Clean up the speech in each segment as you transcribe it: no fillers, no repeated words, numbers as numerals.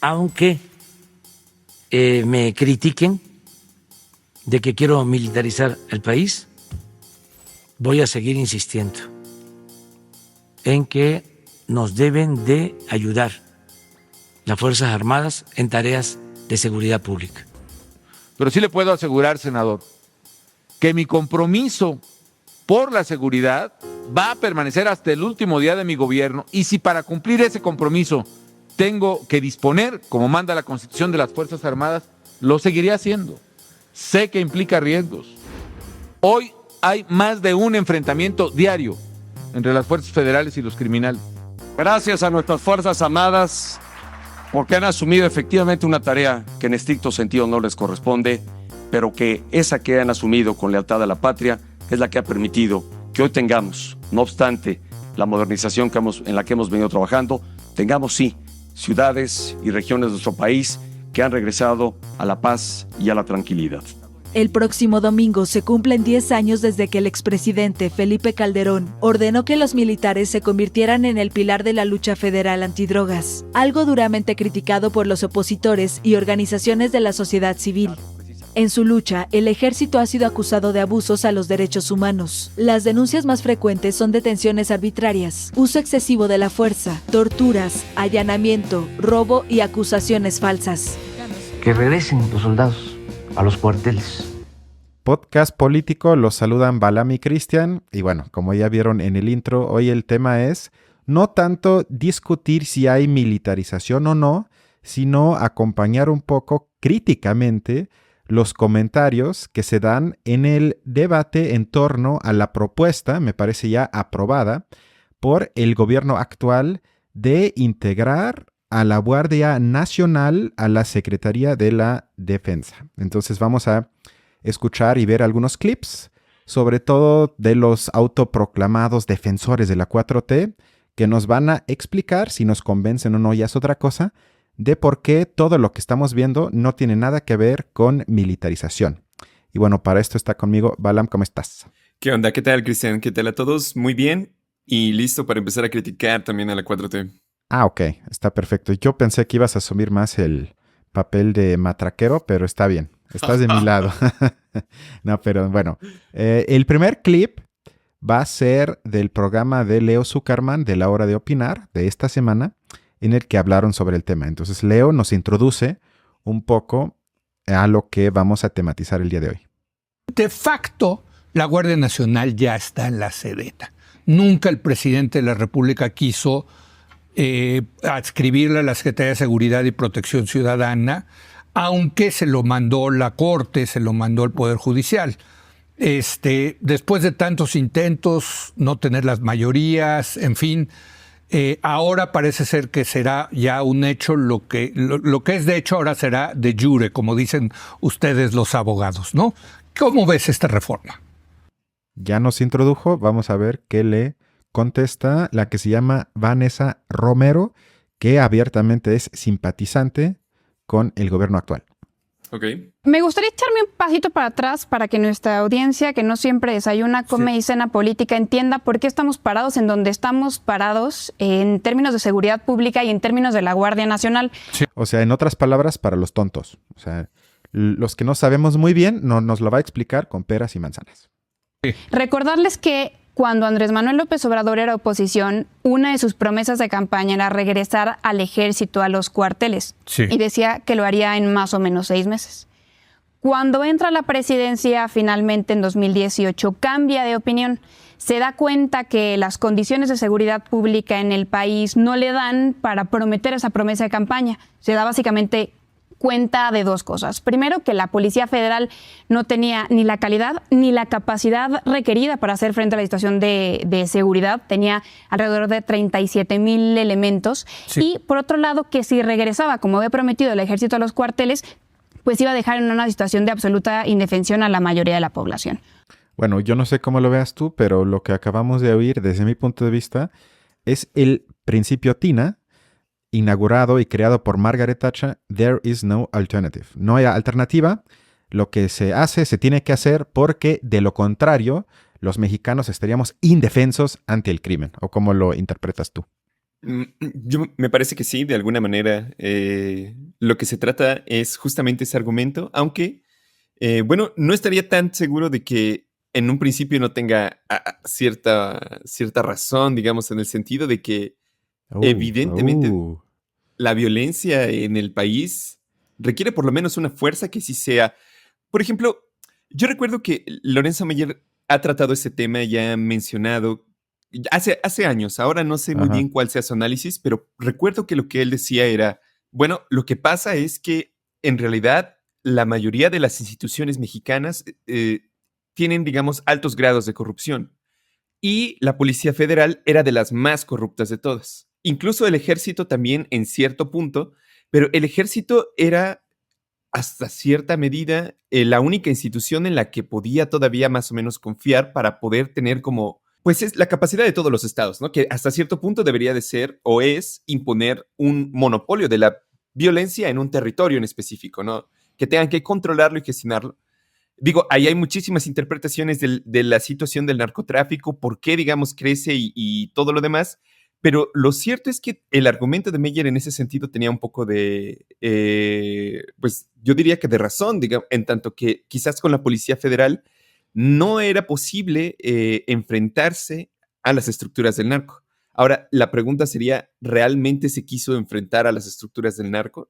aunque me critiquen de que quiero militarizar el país, voy a seguir insistiendo en que nos deben de ayudar las Fuerzas Armadas en tareas de seguridad pública. Pero sí le puedo asegurar, senador, que mi compromiso por la seguridad va a permanecer hasta el último día de mi gobierno, y si para cumplir ese compromiso tengo que disponer, como manda la Constitución, de las Fuerzas Armadas, lo seguiré haciendo. Sé que implica riesgos. Hoy hay más de un enfrentamiento diario entre las fuerzas federales y los criminales. Gracias a nuestras Fuerzas Armadas porque han asumido efectivamente una tarea que en estricto sentido no les corresponde, pero que esa que han asumido con lealtad a la patria es la que ha permitido que hoy tengamos, no obstante la modernización en la que hemos venido trabajando, tengamos sí ciudades y regiones de nuestro país que han regresado a la paz y a la tranquilidad. El próximo domingo se cumplen 10 años desde que el expresidente Felipe Calderón ordenó que los militares se convirtieran en el pilar de la lucha federal antidrogas, algo duramente criticado por los opositores y organizaciones de la sociedad civil. En su lucha, el ejército ha sido acusado de abusos a los derechos humanos. Las denuncias más frecuentes son detenciones arbitrarias, uso excesivo de la fuerza, torturas, allanamiento, robo y acusaciones falsas. Que regresen los soldados a los cuarteles. Podcast político, los saludan Balam y Cristian. Y bueno, como ya vieron en el intro, hoy el tema es no tanto discutir si hay militarización o no, sino acompañar un poco críticamente los comentarios que se dan en el debate en torno a la propuesta, me parece ya aprobada, por el gobierno actual de integrar a la Guardia Nacional a la Secretaría de la Defensa. Entonces vamos a escuchar y ver algunos clips, sobre todo de los autoproclamados defensores de la 4T, que nos van a explicar, si nos convencen o no ya es otra cosa, de por qué todo lo que estamos viendo no tiene nada que ver con militarización. Y bueno, para esto está conmigo Balam, ¿cómo estás? ¿Qué onda? ¿Qué tal, Cristian? ¿Qué tal a todos? Muy bien y listo para empezar a criticar también a la 4T. Ah, ok, está perfecto. Yo pensé que ibas a asumir más el papel de matraquero, pero está bien, estás de mi lado. No, pero bueno, el primer clip va a ser del programa de Leo Zuckerman de La Hora de Opinar de esta semana, en el que hablaron sobre el tema. Entonces, Leo nos introduce un poco a lo que vamos a tematizar el día de hoy. De facto, la Guardia Nacional ya está en la Sedena. Nunca el presidente de la República quiso adscribirle a la Secretaría de Seguridad y Protección Ciudadana, aunque se lo mandó la Corte, se lo mandó el Poder Judicial. Después de tantos intentos, no tener las mayorías, en fin, ahora parece ser que será ya un hecho, lo que es de hecho ahora será de jure, como dicen ustedes los abogados, ¿no? ¿Cómo ves esta reforma? Ya nos introdujo, vamos a ver qué le contesta la que se llama Vanessa Romero, que abiertamente es simpatizante con el gobierno actual. Okay. Me gustaría echarme un pasito para atrás para que nuestra audiencia, que no siempre desayuna, come y cena política, entienda por qué estamos parados en donde estamos parados en términos de seguridad pública y en términos de la Guardia Nacional. Sí. O sea, en otras palabras, para los tontos. O sea, los que no sabemos muy bien, nos lo va a explicar con peras y manzanas. Sí. Recordarles que cuando Andrés Manuel López Obrador era oposición, una de sus promesas de campaña era regresar al ejército, a los cuarteles. Sí. Y decía que lo haría en más o menos 6 meses. Cuando entra a la presidencia finalmente en 2018, cambia de opinión. Se da cuenta que las condiciones de seguridad pública en el país no le dan para prometer esa promesa de campaña. Se da básicamente cuenta de 2 cosas. Primero, que la Policía Federal no tenía ni la calidad ni la capacidad requerida para hacer frente a la situación de seguridad. Tenía alrededor de 37,000 elementos. Sí. Y por otro lado, que si regresaba, como había prometido, el ejército a los cuarteles, pues iba a dejar en una situación de absoluta indefensión a la mayoría de la población. Bueno, yo no sé cómo lo veas tú, pero lo que acabamos de oír, desde mi punto de vista, es el principio TINA, inaugurado y creado por Margaret Thatcher. There is no alternative. No hay alternativa. Lo que se hace, se tiene que hacer, porque de lo contrario, los mexicanos estaríamos indefensos ante el crimen. ¿O cómo lo interpretas tú? Me parece que sí, de alguna manera. Lo que se trata es justamente ese argumento, aunque, bueno, no estaría tan seguro de que en un principio no tenga cierta razón, digamos, en el sentido de que evidentemente la violencia en el país requiere por lo menos una fuerza que sí sea. Por ejemplo, yo recuerdo que Lorenzo Meyer ha tratado ese tema y ha mencionado hace años, ahora no sé muy Ajá. bien cuál sea su análisis, pero recuerdo que lo que él decía era, bueno, lo que pasa es que en realidad la mayoría de las instituciones mexicanas tienen, digamos, altos grados de corrupción y la Policía Federal era de las más corruptas de todas. Incluso el ejército también en cierto punto, pero el ejército era hasta cierta medida la única institución en la que podía todavía más o menos confiar para poder tener como, pues es la capacidad de todos los estados, ¿no? Que hasta cierto punto debería de ser o es imponer un monopolio de la violencia en un territorio en específico, ¿no? Que tengan que controlarlo y gestionarlo. Digo, ahí hay muchísimas interpretaciones de la situación del narcotráfico, por qué, digamos, crece y todo lo demás, pero lo cierto es que el argumento de Meyer en ese sentido tenía un poco de, pues yo diría que de razón, digamos, en tanto que quizás con la Policía Federal no era posible enfrentarse a las estructuras del narco. Ahora, la pregunta sería, ¿realmente se quiso enfrentar a las estructuras del narco?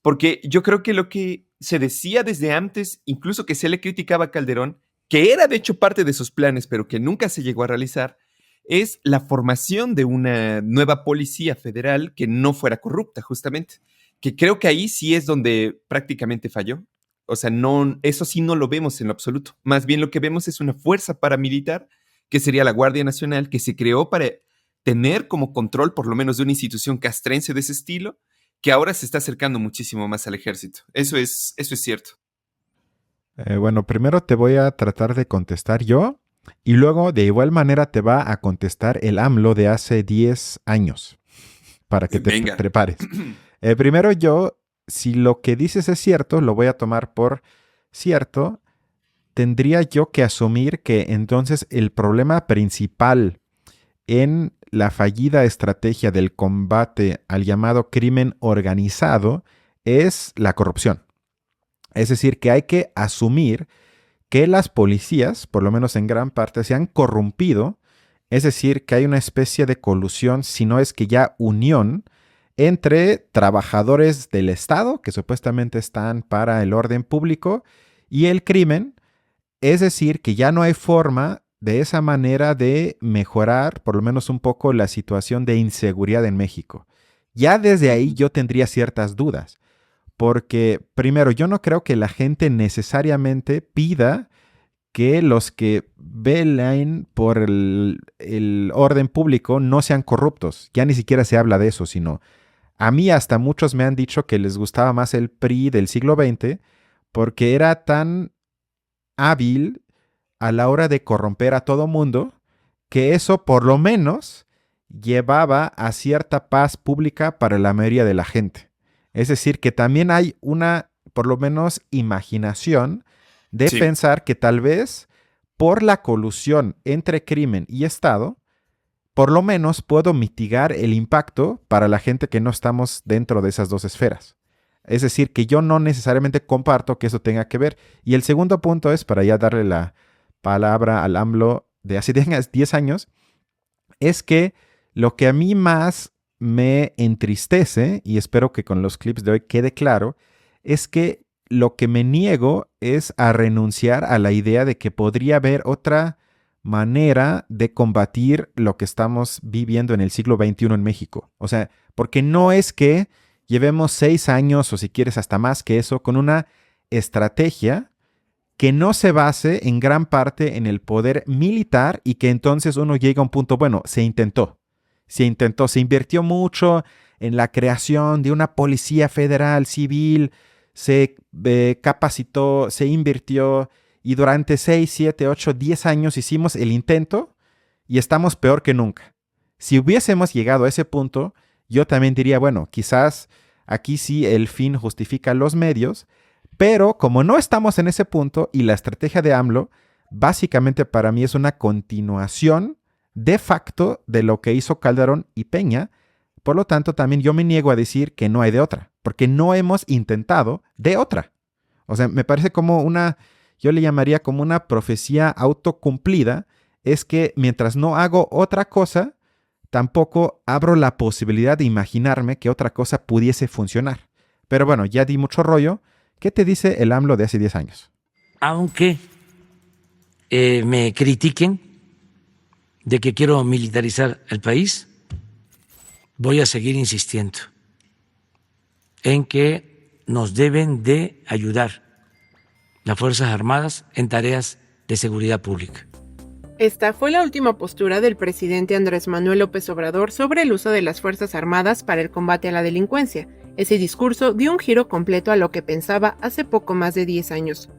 Porque yo creo que lo que se decía desde antes, incluso que se le criticaba a Calderón, que era de hecho parte de sus planes, pero que nunca se llegó a realizar, es la formación de una nueva policía federal que no fuera corrupta, justamente. Que creo que ahí sí es donde prácticamente falló. O sea, no, eso sí no lo vemos en lo absoluto. Más bien lo que vemos es una fuerza paramilitar, que sería la Guardia Nacional, que se creó para tener como control por lo menos de una institución castrense de ese estilo, que ahora se está acercando muchísimo más al ejército. Eso es cierto. Bueno, primero te voy a tratar de contestar yo y luego de igual manera te va a contestar el AMLO de hace 10 años para que te prepares. Primero yo, si lo que dices es cierto, lo voy a tomar por cierto, tendría yo que asumir que entonces el problema principal en la fallida estrategia del combate al llamado crimen organizado es la corrupción. Es decir, que hay que asumir que las policías, por lo menos en gran parte, se han corrompido, es decir, que hay una especie de colusión, si no es que ya unión, entre trabajadores del Estado, que supuestamente están para el orden público, y el crimen, es decir, que ya no hay forma de esa manera de mejorar por lo menos un poco la situación de inseguridad en México. Ya desde ahí yo tendría ciertas dudas, porque primero yo no creo que la gente necesariamente pida que los que velen por el orden público no sean corruptos. Ya ni siquiera se habla de eso, sino a mí hasta muchos me han dicho que les gustaba más el PRI del siglo XX porque era tan hábil a la hora de corromper a todo mundo, que eso por lo menos llevaba a cierta paz pública para la mayoría de la gente. Es decir, que también hay una, por lo menos, imaginación de pensar que tal vez por la colusión entre crimen y Estado, por lo menos puedo mitigar el impacto para la gente que no estamos dentro de esas dos esferas. Es decir, que yo no necesariamente comparto que eso tenga que ver. Y el segundo punto es, para ya darle la palabra al AMLO de hace 10 años, es que lo que a mí más me entristece, y espero que con los clips de hoy quede claro, es que lo que me niego es a renunciar a la idea de que podría haber otra manera de combatir lo que estamos viviendo en el siglo XXI en México. O sea, porque no es que llevemos 6 años o si quieres hasta más que eso con una estrategia que no se base en gran parte en el poder militar y que entonces uno llega a un punto, bueno, se invirtió mucho en la creación de una policía federal civil, se capacitó, se invirtió y durante 6, 7, 8, 10 años hicimos el intento y estamos peor que nunca. Si hubiésemos llegado a ese punto, yo también diría, bueno, quizás aquí sí el fin justifica los medios, pero como no estamos en ese punto y la estrategia de AMLO básicamente para mí es una continuación de facto de lo que hizo Calderón y Peña, Por lo tanto, también yo me niego a decir que no hay de otra, porque no hemos intentado de otra. O sea, me parece como yo le llamaría como una profecía autocumplida, es que mientras no hago otra cosa, tampoco abro la posibilidad de imaginarme que otra cosa pudiese funcionar. Pero bueno, ya di mucho rollo. ¿Qué te dice el AMLO de hace 10 años? Aunque me critiquen de que quiero militarizar el país, voy a seguir insistiendo en que nos deben de ayudar las Fuerzas Armadas en tareas de seguridad pública. Esta fue la última postura del presidente Andrés Manuel López Obrador sobre el uso de las Fuerzas Armadas para el combate a la delincuencia. Ese discurso dio un giro completo a lo que pensaba hace poco más de 10 años.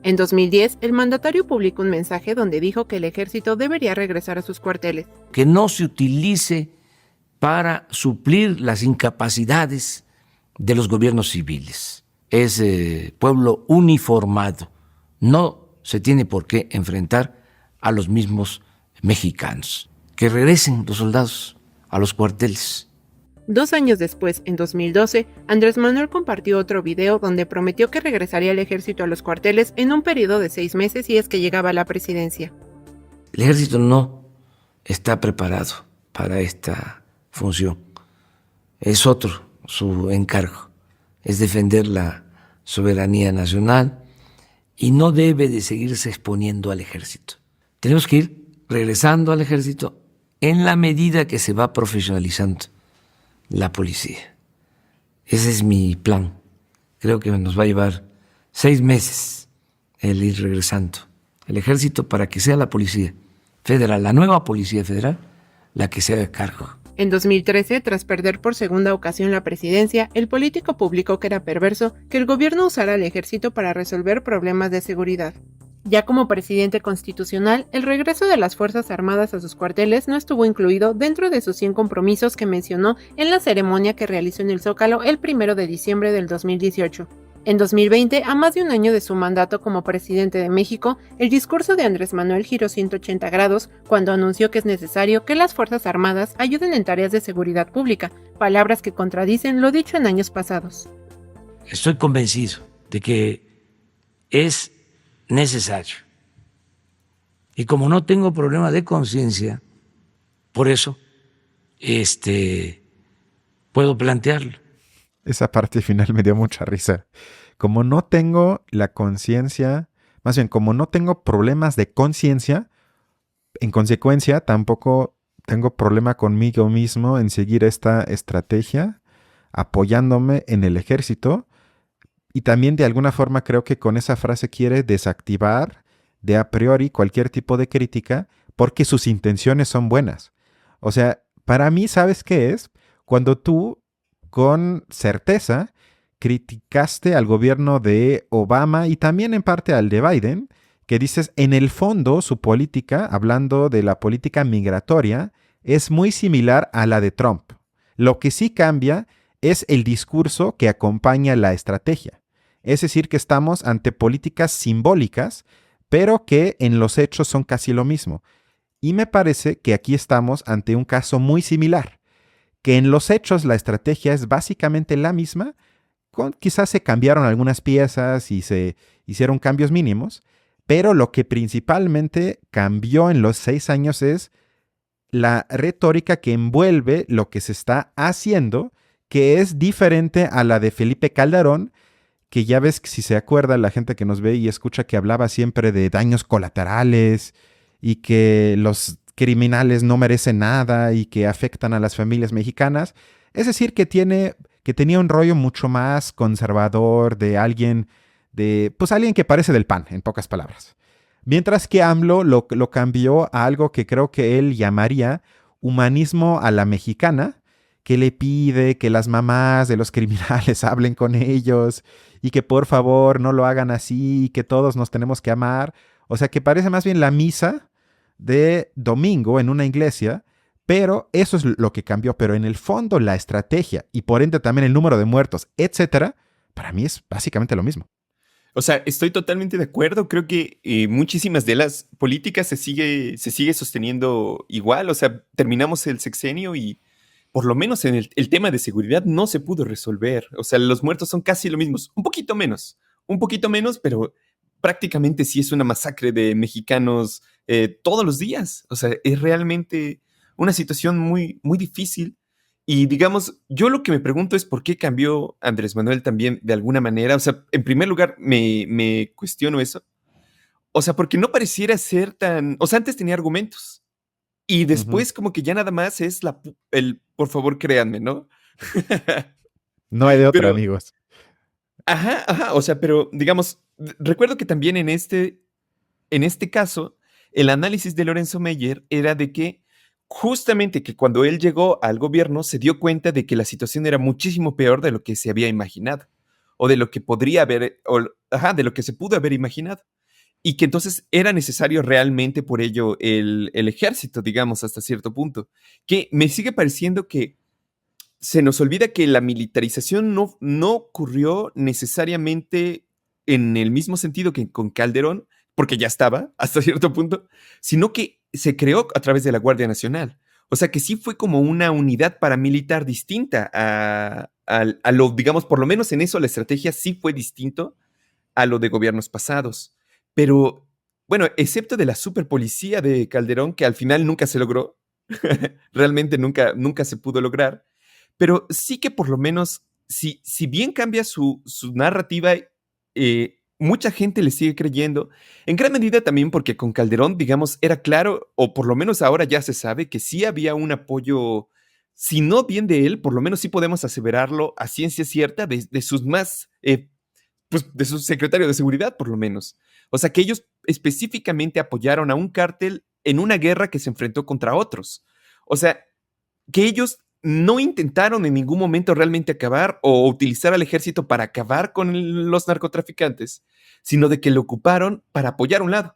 En 2010, el mandatario publicó un mensaje donde dijo que el ejército debería regresar a sus cuarteles. Que no se utilice para suplir las incapacidades de los gobiernos civiles. Es pueblo uniformado. No se tiene por qué enfrentar a los mismos mexicanos. Que regresen los soldados a los cuarteles. 2 años después, en 2012, Andrés Manuel compartió otro video donde prometió que regresaría el ejército a los cuarteles en un periodo de 6 meses si es que llegaba a la presidencia. El ejército no está preparado para esta función. Es otro su encargo, es defender la soberanía nacional y no debe de seguirse exponiendo al ejército. Tenemos que ir regresando al ejército en la medida que se va profesionalizando la policía. Ese es mi plan. Creo que nos va a llevar 6 meses el ir regresando el ejército para que sea la policía federal, la nueva policía federal, la que se haga cargo. En 2013, tras perder por segunda ocasión la presidencia, el político publicó que era perverso que el gobierno usara al ejército para resolver problemas de seguridad. Ya como presidente constitucional, el regreso de las Fuerzas Armadas a sus cuarteles no estuvo incluido dentro de sus 100 compromisos que mencionó en la ceremonia que realizó en el Zócalo el 1 de diciembre del 2018. En 2020, a más de un año de su mandato como presidente de México, el discurso de Andrés Manuel giró 180 grados cuando anunció que es necesario que las Fuerzas Armadas ayuden en tareas de seguridad pública, palabras que contradicen lo dicho en años pasados. Estoy convencido de que es necesario. Y como no tengo problema de conciencia, por eso puedo plantearlo. Esa parte final me dio mucha risa. Como no tengo la conciencia, más bien como no tengo problemas de conciencia, en consecuencia tampoco tengo problema conmigo mismo en seguir esta estrategia, apoyándome en el ejército. Y también de alguna forma creo que con esa frase quiere desactivar de a priori cualquier tipo de crítica porque sus intenciones son buenas. O sea, para mí, ¿sabes qué es? Cuando tú con certeza criticaste al gobierno de Obama y también en parte al de Biden, que dices, en el fondo su política, hablando de la política migratoria, es muy similar a la de Trump. Lo que sí cambia es el discurso que acompaña la estrategia. Es decir, que estamos ante políticas simbólicas, pero que en los hechos son casi lo mismo. Y me parece que aquí estamos ante un caso muy similar, que en los hechos la estrategia es básicamente la misma, quizás se cambiaron algunas piezas y se hicieron cambios mínimos, pero lo que principalmente cambió en los 6 años es la retórica que envuelve lo que se está haciendo, que es diferente a la de Felipe Calderón, que ya ves que si se acuerda la gente que nos ve y escucha que hablaba siempre de daños colaterales y que los criminales no merecen nada y que afectan a las familias mexicanas. Es decir, que tenía un rollo mucho más conservador de alguien que parece del PAN, en pocas palabras. Mientras que AMLO lo cambió a algo que creo que él llamaría humanismo a la mexicana, que le pide que las mamás de los criminales hablen con ellos y que por favor no lo hagan así y que todos nos tenemos que amar. O sea, que parece más bien la misa de domingo en una iglesia, pero eso es lo que cambió. Pero en el fondo la estrategia y por ende también el número de muertos, etcétera, para mí es básicamente lo mismo. O sea, estoy totalmente de acuerdo. Creo que muchísimas de las políticas se sigue sosteniendo igual. O sea, terminamos el sexenio y por lo menos en el tema de seguridad no se pudo resolver. O sea, los muertos son casi lo mismo, un poquito menos, pero prácticamente sí es una masacre de mexicanos todos los días. O sea, es realmente una situación muy, muy difícil. Y digamos, yo lo que me pregunto es por qué cambió Andrés Manuel también de alguna manera. O sea, en primer lugar, me cuestiono eso. O sea, porque no pareciera ser tan... O sea, antes tenía argumentos. Y después como que ya nada más es el por favor créanme, ¿no? No hay de otra, Pero, amigos. ajá, o sea, pero digamos, recuerdo que también en este caso, el análisis de Lorenzo Meyer era de que justamente que cuando él llegó al gobierno se dio cuenta de que la situación era muchísimo peor de lo que se había imaginado, o de lo que podría haber, de lo que se pudo haber imaginado. Y que entonces era necesario realmente por ello el ejército, digamos, hasta cierto punto. Que me sigue pareciendo que se nos olvida que la militarización no ocurrió necesariamente en el mismo sentido que con Calderón, porque ya estaba hasta cierto punto, sino que se creó a través de la Guardia Nacional. O sea que sí fue como una unidad paramilitar distinta a lo, digamos, por lo menos en eso la estrategia sí fue distinto a lo de gobiernos pasados. Pero, bueno, excepto de la superpolicía de Calderón, que al final nunca se logró, realmente nunca se pudo lograr, pero sí que por lo menos, si bien cambia su narrativa, mucha gente le sigue creyendo, en gran medida también porque con Calderón, digamos, era claro, o por lo menos ahora ya se sabe, que sí había un apoyo, si no bien de él, por lo menos sí podemos aseverarlo a ciencia cierta de sus más, pues de su secretario de seguridad, por lo menos. O sea, que ellos específicamente apoyaron a un cártel en una guerra que se enfrentó contra otros. O sea, que ellos no intentaron en ningún momento realmente acabar o utilizar al ejército para acabar con los narcotraficantes, sino de que lo ocuparon para apoyar a un lado.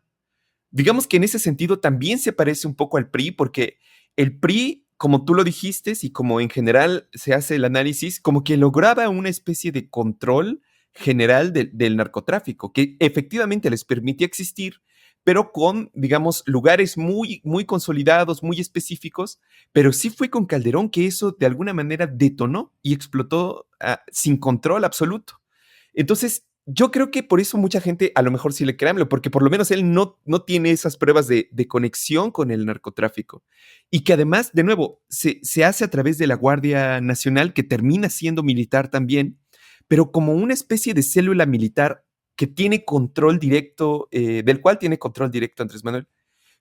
Digamos que en ese sentido también se parece un poco al PRI, porque el PRI, como tú lo dijiste, y como en general se hace el análisis, como que lograba una especie de control general del narcotráfico, que efectivamente les permitía existir, pero con, digamos, lugares muy, muy consolidados, muy específicos, pero sí fue con Calderón que eso de alguna manera detonó y explotó sin control absoluto. Entonces, yo creo que por eso mucha gente a lo mejor sí le cree a AMLO, porque por lo menos él no tiene esas pruebas de conexión con el narcotráfico. Y que además, de nuevo, se hace a través de la Guardia Nacional, que termina siendo militar también, pero como una especie de célula militar que tiene control directo, del cual tiene control directo Andrés Manuel.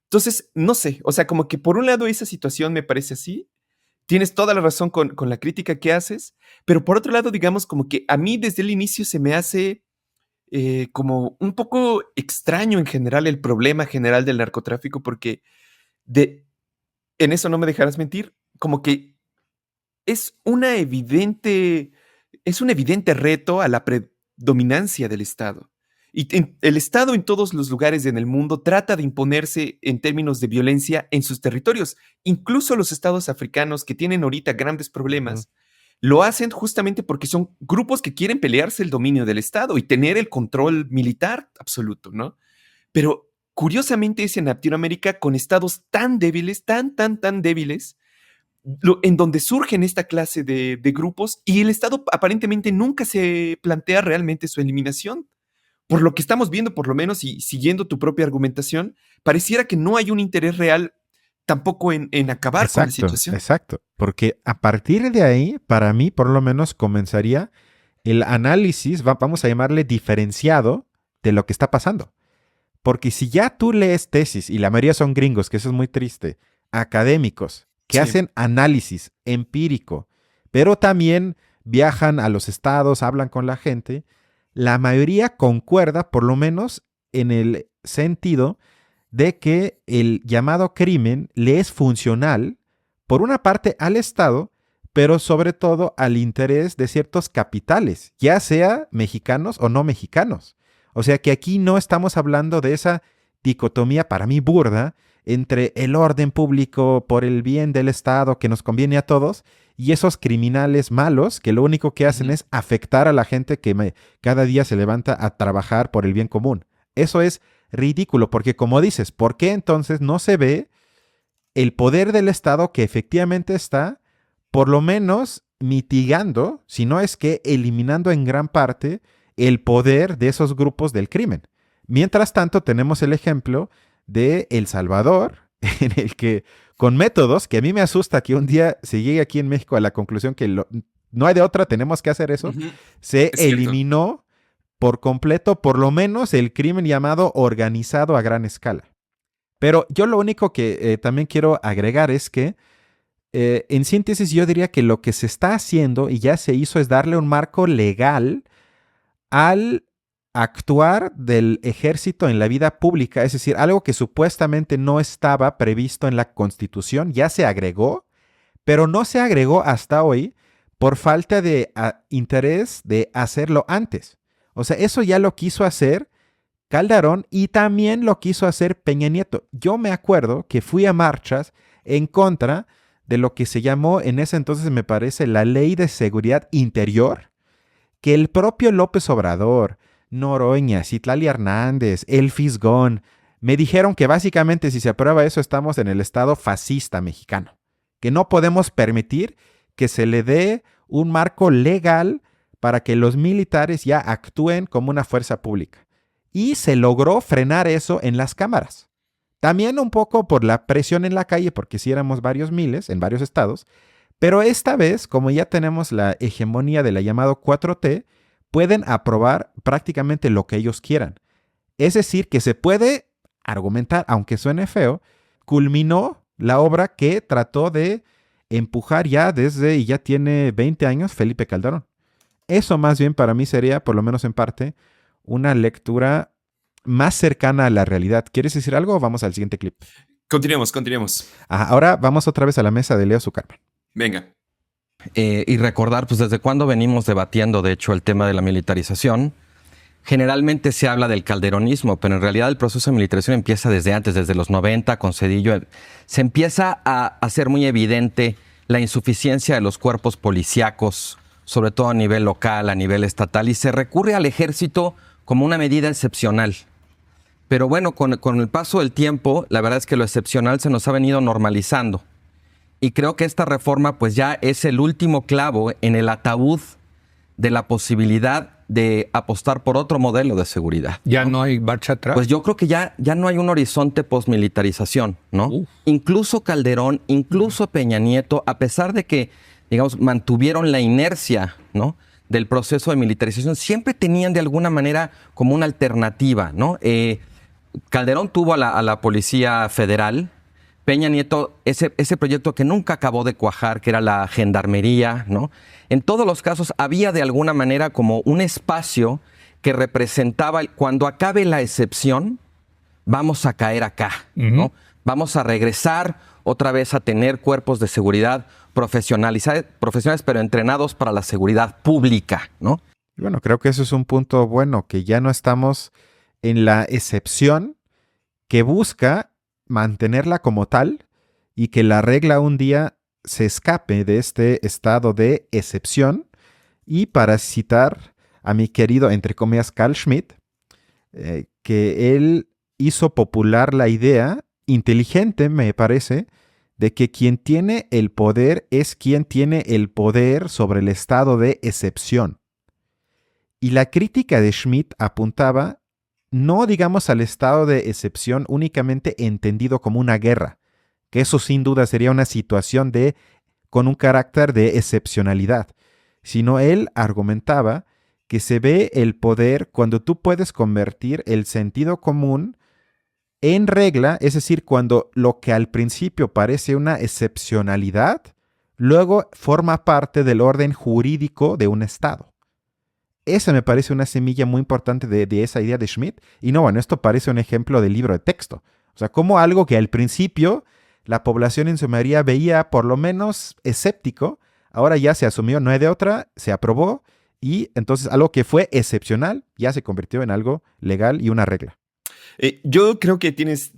Entonces, no sé, o sea, como que por un lado esa situación me parece así, tienes toda la razón con la crítica que haces, pero por otro lado, digamos, como que a mí desde el inicio se me hace como un poco extraño en general el problema general del narcotráfico, porque en eso no me dejarás mentir, como que es un evidente reto a la predominancia del Estado. Y el Estado en todos los lugares en el mundo trata de imponerse en términos de violencia en sus territorios. Incluso los estados africanos que tienen ahorita grandes problemas, lo hacen justamente porque son grupos que quieren pelearse el dominio del Estado y tener el control militar absoluto, ¿no? Pero curiosamente es en Latinoamérica con estados tan débiles, tan débiles, en donde surgen esta clase de grupos y el Estado aparentemente nunca se plantea realmente su eliminación. Por lo que estamos viendo, por lo menos, y siguiendo tu propia argumentación, pareciera que no hay un interés real tampoco en acabar con la situación. Exacto, porque a partir de ahí, para mí, por lo menos, comenzaría el análisis, vamos a llamarle diferenciado, de lo que está pasando. Porque si ya tú lees tesis, y la mayoría son gringos, que eso es muy triste, académicos, que hacen análisis empírico, pero también viajan a los estados, hablan con la gente, la mayoría concuerda, por lo menos en el sentido de que el llamado crimen le es funcional, por una parte al Estado, pero sobre todo al interés de ciertos capitales, ya sea mexicanos o no mexicanos. O sea que aquí no estamos hablando de esa dicotomía para mí burda entre el orden público por el bien del Estado que nos conviene a todos y esos criminales malos que lo único que hacen es afectar a la gente que cada día se levanta a trabajar por el bien común. Eso es ridículo porque, como dices, ¿por qué entonces no se ve el poder del Estado que efectivamente está por lo menos mitigando, si no es que eliminando en gran parte el poder de esos grupos del crimen? Mientras tanto, tenemos el ejemplo de El Salvador, en el que con métodos que a mí me asusta que un día se llegue aquí en México a la conclusión que no hay de otra, tenemos que hacer eso, se eliminó por completo, por lo menos, el crimen llamado organizado a gran escala. Pero yo lo único que también quiero agregar es que, en síntesis, yo diría que lo que se está haciendo y ya se hizo es darle un marco legal al actuar del ejército en la vida pública, es decir, algo que supuestamente no estaba previsto en la Constitución, ya se agregó, pero no se agregó hasta hoy por falta de interés de hacerlo antes. O sea, eso ya lo quiso hacer Calderón y también lo quiso hacer Peña Nieto. Yo me acuerdo que fui a marchas en contra de lo que se llamó en ese entonces, me parece, la Ley de Seguridad Interior, que el propio López Obrador, Noroña, Citlali Hernández, El Fisgón, me dijeron que básicamente si se aprueba eso estamos en el estado fascista mexicano, que no podemos permitir que se le dé un marco legal para que los militares ya actúen como una fuerza pública. Y se logró frenar eso en las cámaras. También un poco por la presión en la calle, porque sí éramos varios miles en varios estados, pero esta vez, como ya tenemos la hegemonía de la llamada 4T, pueden aprobar prácticamente lo que ellos quieran. Es decir, que se puede argumentar, aunque suene feo, culminó la obra que trató de empujar ya desde, y ya tiene 20 años, Felipe Calderón. Eso más bien para mí sería, por lo menos en parte, una lectura más cercana a la realidad. ¿Quieres decir algo o vamos al siguiente clip? Continuemos. Ahora vamos otra vez a la mesa de Leo Zuckerman. Venga. Y recordar, pues desde cuándo venimos debatiendo, de hecho, el tema de la militarización. Generalmente se habla del calderonismo, pero en realidad el proceso de militarización empieza desde antes, desde los 90, con Zedillo. Se empieza a hacer muy evidente la insuficiencia de los cuerpos policíacos, sobre todo a nivel local, a nivel estatal, y se recurre al ejército como una medida excepcional. Pero bueno, con el paso del tiempo, la verdad es que lo excepcional se nos ha venido normalizando. Y creo que esta reforma pues ya es el último clavo en el ataúd de la posibilidad de apostar por otro modelo de seguridad. ¿Ya no hay marcha atrás? Pues yo creo que ya no hay un horizonte postmilitarización, ¿no? Incluso Calderón, incluso Peña Nieto, a pesar de que, digamos, mantuvieron la inercia, ¿no?, del proceso de militarización, siempre tenían de alguna manera como una alternativa, ¿no? Calderón tuvo a la Policía Federal, Peña Nieto, ese proyecto que nunca acabó de cuajar, que era la gendarmería, ¿no? En todos los casos había de alguna manera como un espacio que representaba, cuando acabe la excepción, vamos a caer acá, ¿no? Vamos a regresar otra vez a tener cuerpos de seguridad profesionales, pero entrenados para la seguridad pública, ¿no? Bueno, creo que eso es un punto bueno, que ya no estamos en la excepción que busca mantenerla como tal y que la regla un día se escape de este estado de excepción. Y para citar a mi querido, entre comillas, Carl Schmitt, que él hizo popular la idea, inteligente me parece, de que quien tiene el poder es quien tiene el poder sobre el estado de excepción. Y la crítica de Schmitt apuntaba no, digamos, al estado de excepción únicamente entendido como una guerra, que eso sin duda sería una situación con un carácter de excepcionalidad, sino él argumentaba que se ve el poder cuando tú puedes convertir el sentido común en regla, es decir, cuando lo que al principio parece una excepcionalidad, luego forma parte del orden jurídico de un Estado. Esa me parece una semilla muy importante de esa idea de Schmitt. Y no, bueno, esto parece un ejemplo de libro de texto. O sea, como algo que al principio la población en su mayoría veía por lo menos escéptico, ahora ya se asumió, no hay de otra, se aprobó, y entonces algo que fue excepcional ya se convirtió en algo legal y una regla. Yo creo que tienes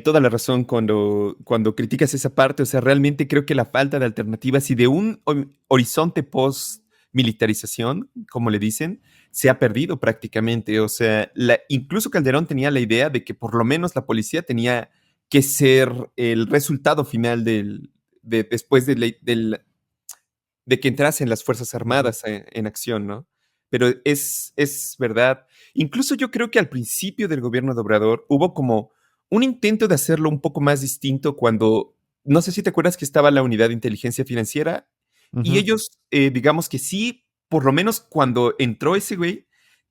toda la razón cuando criticas esa parte. O sea, realmente creo que la falta de alternativas y de un horizonte post-militarización, como le dicen, se ha perdido prácticamente. O sea, incluso Calderón tenía la idea de que por lo menos la policía tenía que ser el resultado final después de que entrasen las Fuerzas Armadas en acción, ¿no? Pero es verdad. Incluso yo creo que al principio del gobierno de Obrador hubo como un intento de hacerlo un poco más distinto cuando, no sé si te acuerdas que estaba la unidad de inteligencia financiera y ellos, digamos que sí, por lo menos cuando entró ese güey,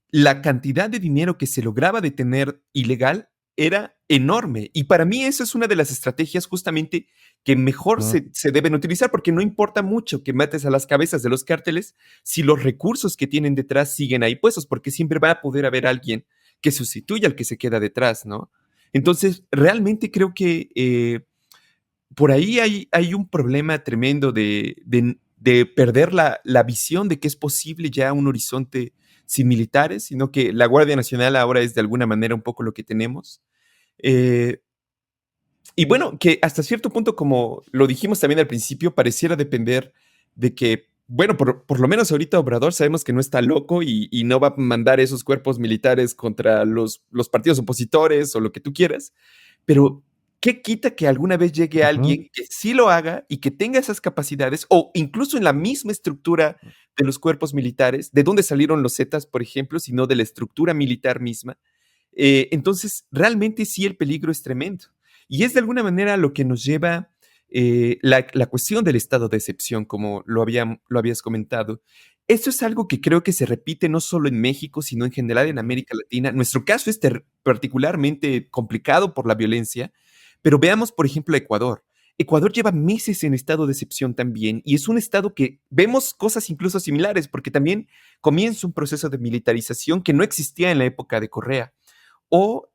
la cantidad de dinero que se lograba detener ilegal era enorme. Y para mí eso es una de las estrategias justamente que mejor se deben utilizar, porque no importa mucho que mates a las cabezas de los cárteles si los recursos que tienen detrás siguen ahí puestos, porque siempre va a poder haber alguien que sustituya al que se queda detrás, ¿no? Entonces, realmente creo que por ahí hay un problema tremendo de perder la visión de que es posible ya un horizonte sin militares, sino que la Guardia Nacional ahora es de alguna manera un poco lo que tenemos. Y bueno, que hasta cierto punto, como lo dijimos también al principio, pareciera depender de que, bueno, por lo menos ahorita Obrador sabemos que no está loco y no va a mandar esos cuerpos militares contra los partidos opositores o lo que tú quieras, pero ¿qué quita que alguna vez llegue alguien que sí lo haga y que tenga esas capacidades, o incluso en la misma estructura de los cuerpos militares, de dónde salieron los Zetas, por ejemplo, sino de la estructura militar misma? Entonces, realmente sí el peligro es tremendo. Y es de alguna manera lo que nos lleva la cuestión del estado de excepción, como lo habías comentado. Esto es algo que creo que se repite no solo en México, sino en general en América Latina. Nuestro caso es particularmente complicado por la violencia, pero veamos, por ejemplo, Ecuador. Ecuador lleva meses en estado de excepción también, y es un estado que vemos cosas incluso similares, porque también comienza un proceso de militarización que no existía en la época de Correa. O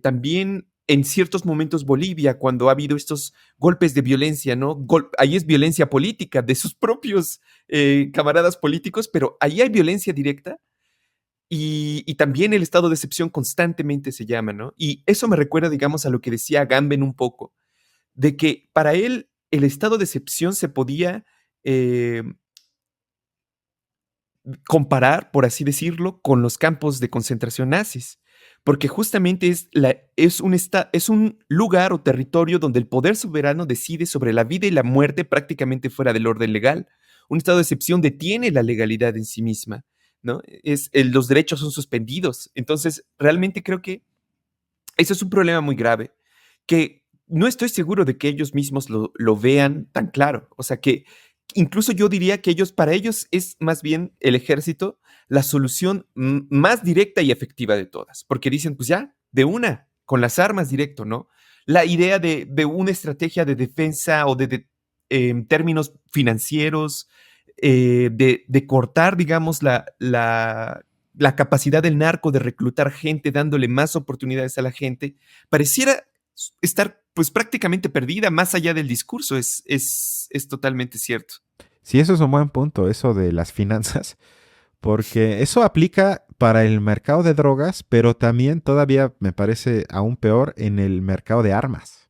también en ciertos momentos Bolivia, cuando ha habido estos golpes de violencia, ¿no? Ahí es violencia política de sus propios camaradas políticos, pero ahí hay violencia directa. Y también el estado de excepción constantemente se llama, ¿no? Y eso me recuerda, digamos, a lo que decía Agamben un poco, de que para él el estado de excepción se podía comparar, por así decirlo, con los campos de concentración nazis, porque justamente es un lugar o territorio donde el poder soberano decide sobre la vida y la muerte prácticamente fuera del orden legal. Un estado de excepción detiene la legalidad en sí misma, ¿no? Los derechos son suspendidos. Entonces, realmente creo que eso es un problema muy grave, que no estoy seguro de que ellos mismos lo vean tan claro. O sea, que incluso yo diría que para ellos es más bien el ejército la solución más directa y efectiva de todas, porque dicen, pues ya, de una, con las armas directo, ¿no? La idea de una estrategia de defensa o en términos financieros, de cortar, digamos, la capacidad del narco de reclutar gente, dándole más oportunidades a la gente, pareciera estar pues prácticamente perdida más allá del discurso. Es totalmente cierto. Sí, eso es un buen punto, eso de las finanzas, porque eso aplica para el mercado de drogas, pero también todavía me parece aún peor en el mercado de armas.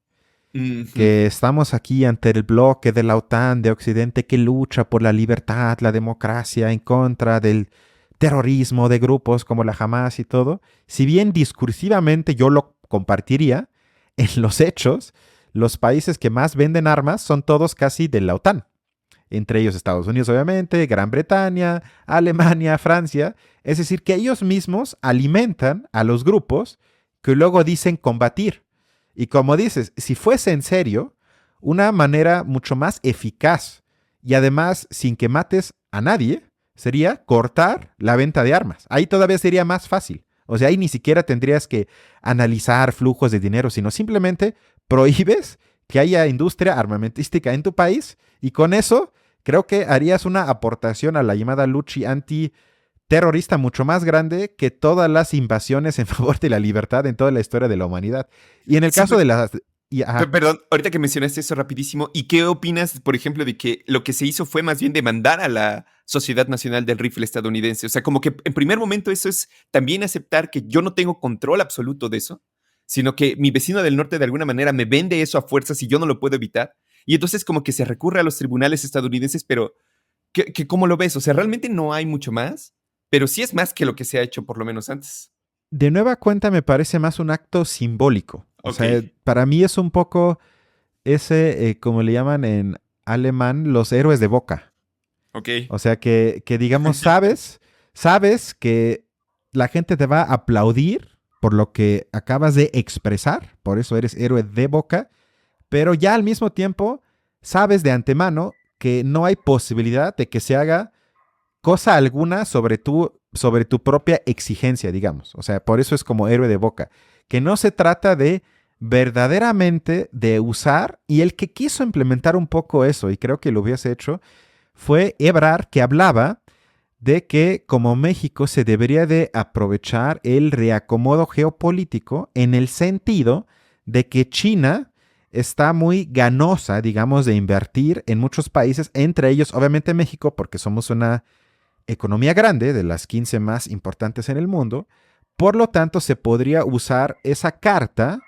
Que estamos aquí ante el bloque de la OTAN de Occidente que lucha por la libertad, la democracia, en contra del terrorismo de grupos como la Hamas y todo. Si bien discursivamente yo lo compartiría, en los hechos, los países que más venden armas son todos casi de la OTAN. Entre ellos Estados Unidos, obviamente, Gran Bretaña, Alemania, Francia. Es decir, que ellos mismos alimentan a los grupos que luego dicen combatir. Y como dices, si fuese en serio, una manera mucho más eficaz y además sin que mates a nadie, sería cortar la venta de armas. Ahí todavía sería más fácil. O sea, ahí ni siquiera tendrías que analizar flujos de dinero, sino simplemente prohíbes que haya industria armamentística en tu país y con eso creo que harías una aportación a la llamada lucha antiterrorista mucho más grande que todas las invasiones en favor de la libertad en toda la historia de la humanidad. Y en el caso de las... Perdón, ahorita que mencionaste eso rapidísimo, ¿y qué opinas, por ejemplo, de que lo que se hizo fue más bien demandar a la Sociedad Nacional del Rifle estadounidense? O sea, como que en primer momento eso es también aceptar que yo no tengo control absoluto de eso, sino que mi vecino del norte de alguna manera me vende eso a fuerzas y yo no lo puedo evitar. Y entonces como que se recurre a los tribunales estadounidenses, pero ¿cómo lo ves? O sea, realmente no hay mucho más, pero sí es más que lo que se ha hecho por lo menos antes. De nueva cuenta me parece más un acto simbólico. O sea, para mí es un poco ese, como le llaman en alemán, los héroes de boca. Ok. O sea, que digamos, sabes que la gente te va a aplaudir por lo que acabas de expresar, por eso eres héroe de boca, pero ya al mismo tiempo sabes de antemano que no hay posibilidad de que se haga cosa alguna sobre tu propia exigencia, digamos. O sea, por eso es como héroe de boca, que no se trata de verdaderamente de usar, y el que quiso implementar un poco eso, y creo que lo hubiese hecho, fue Ebrard, que hablaba de que como México se debería de aprovechar el reacomodo geopolítico en el sentido de que China está muy ganosa, digamos, de invertir en muchos países, entre ellos obviamente México, porque somos una economía grande, de las 15 más importantes en el mundo. Por lo tanto, se podría usar esa carta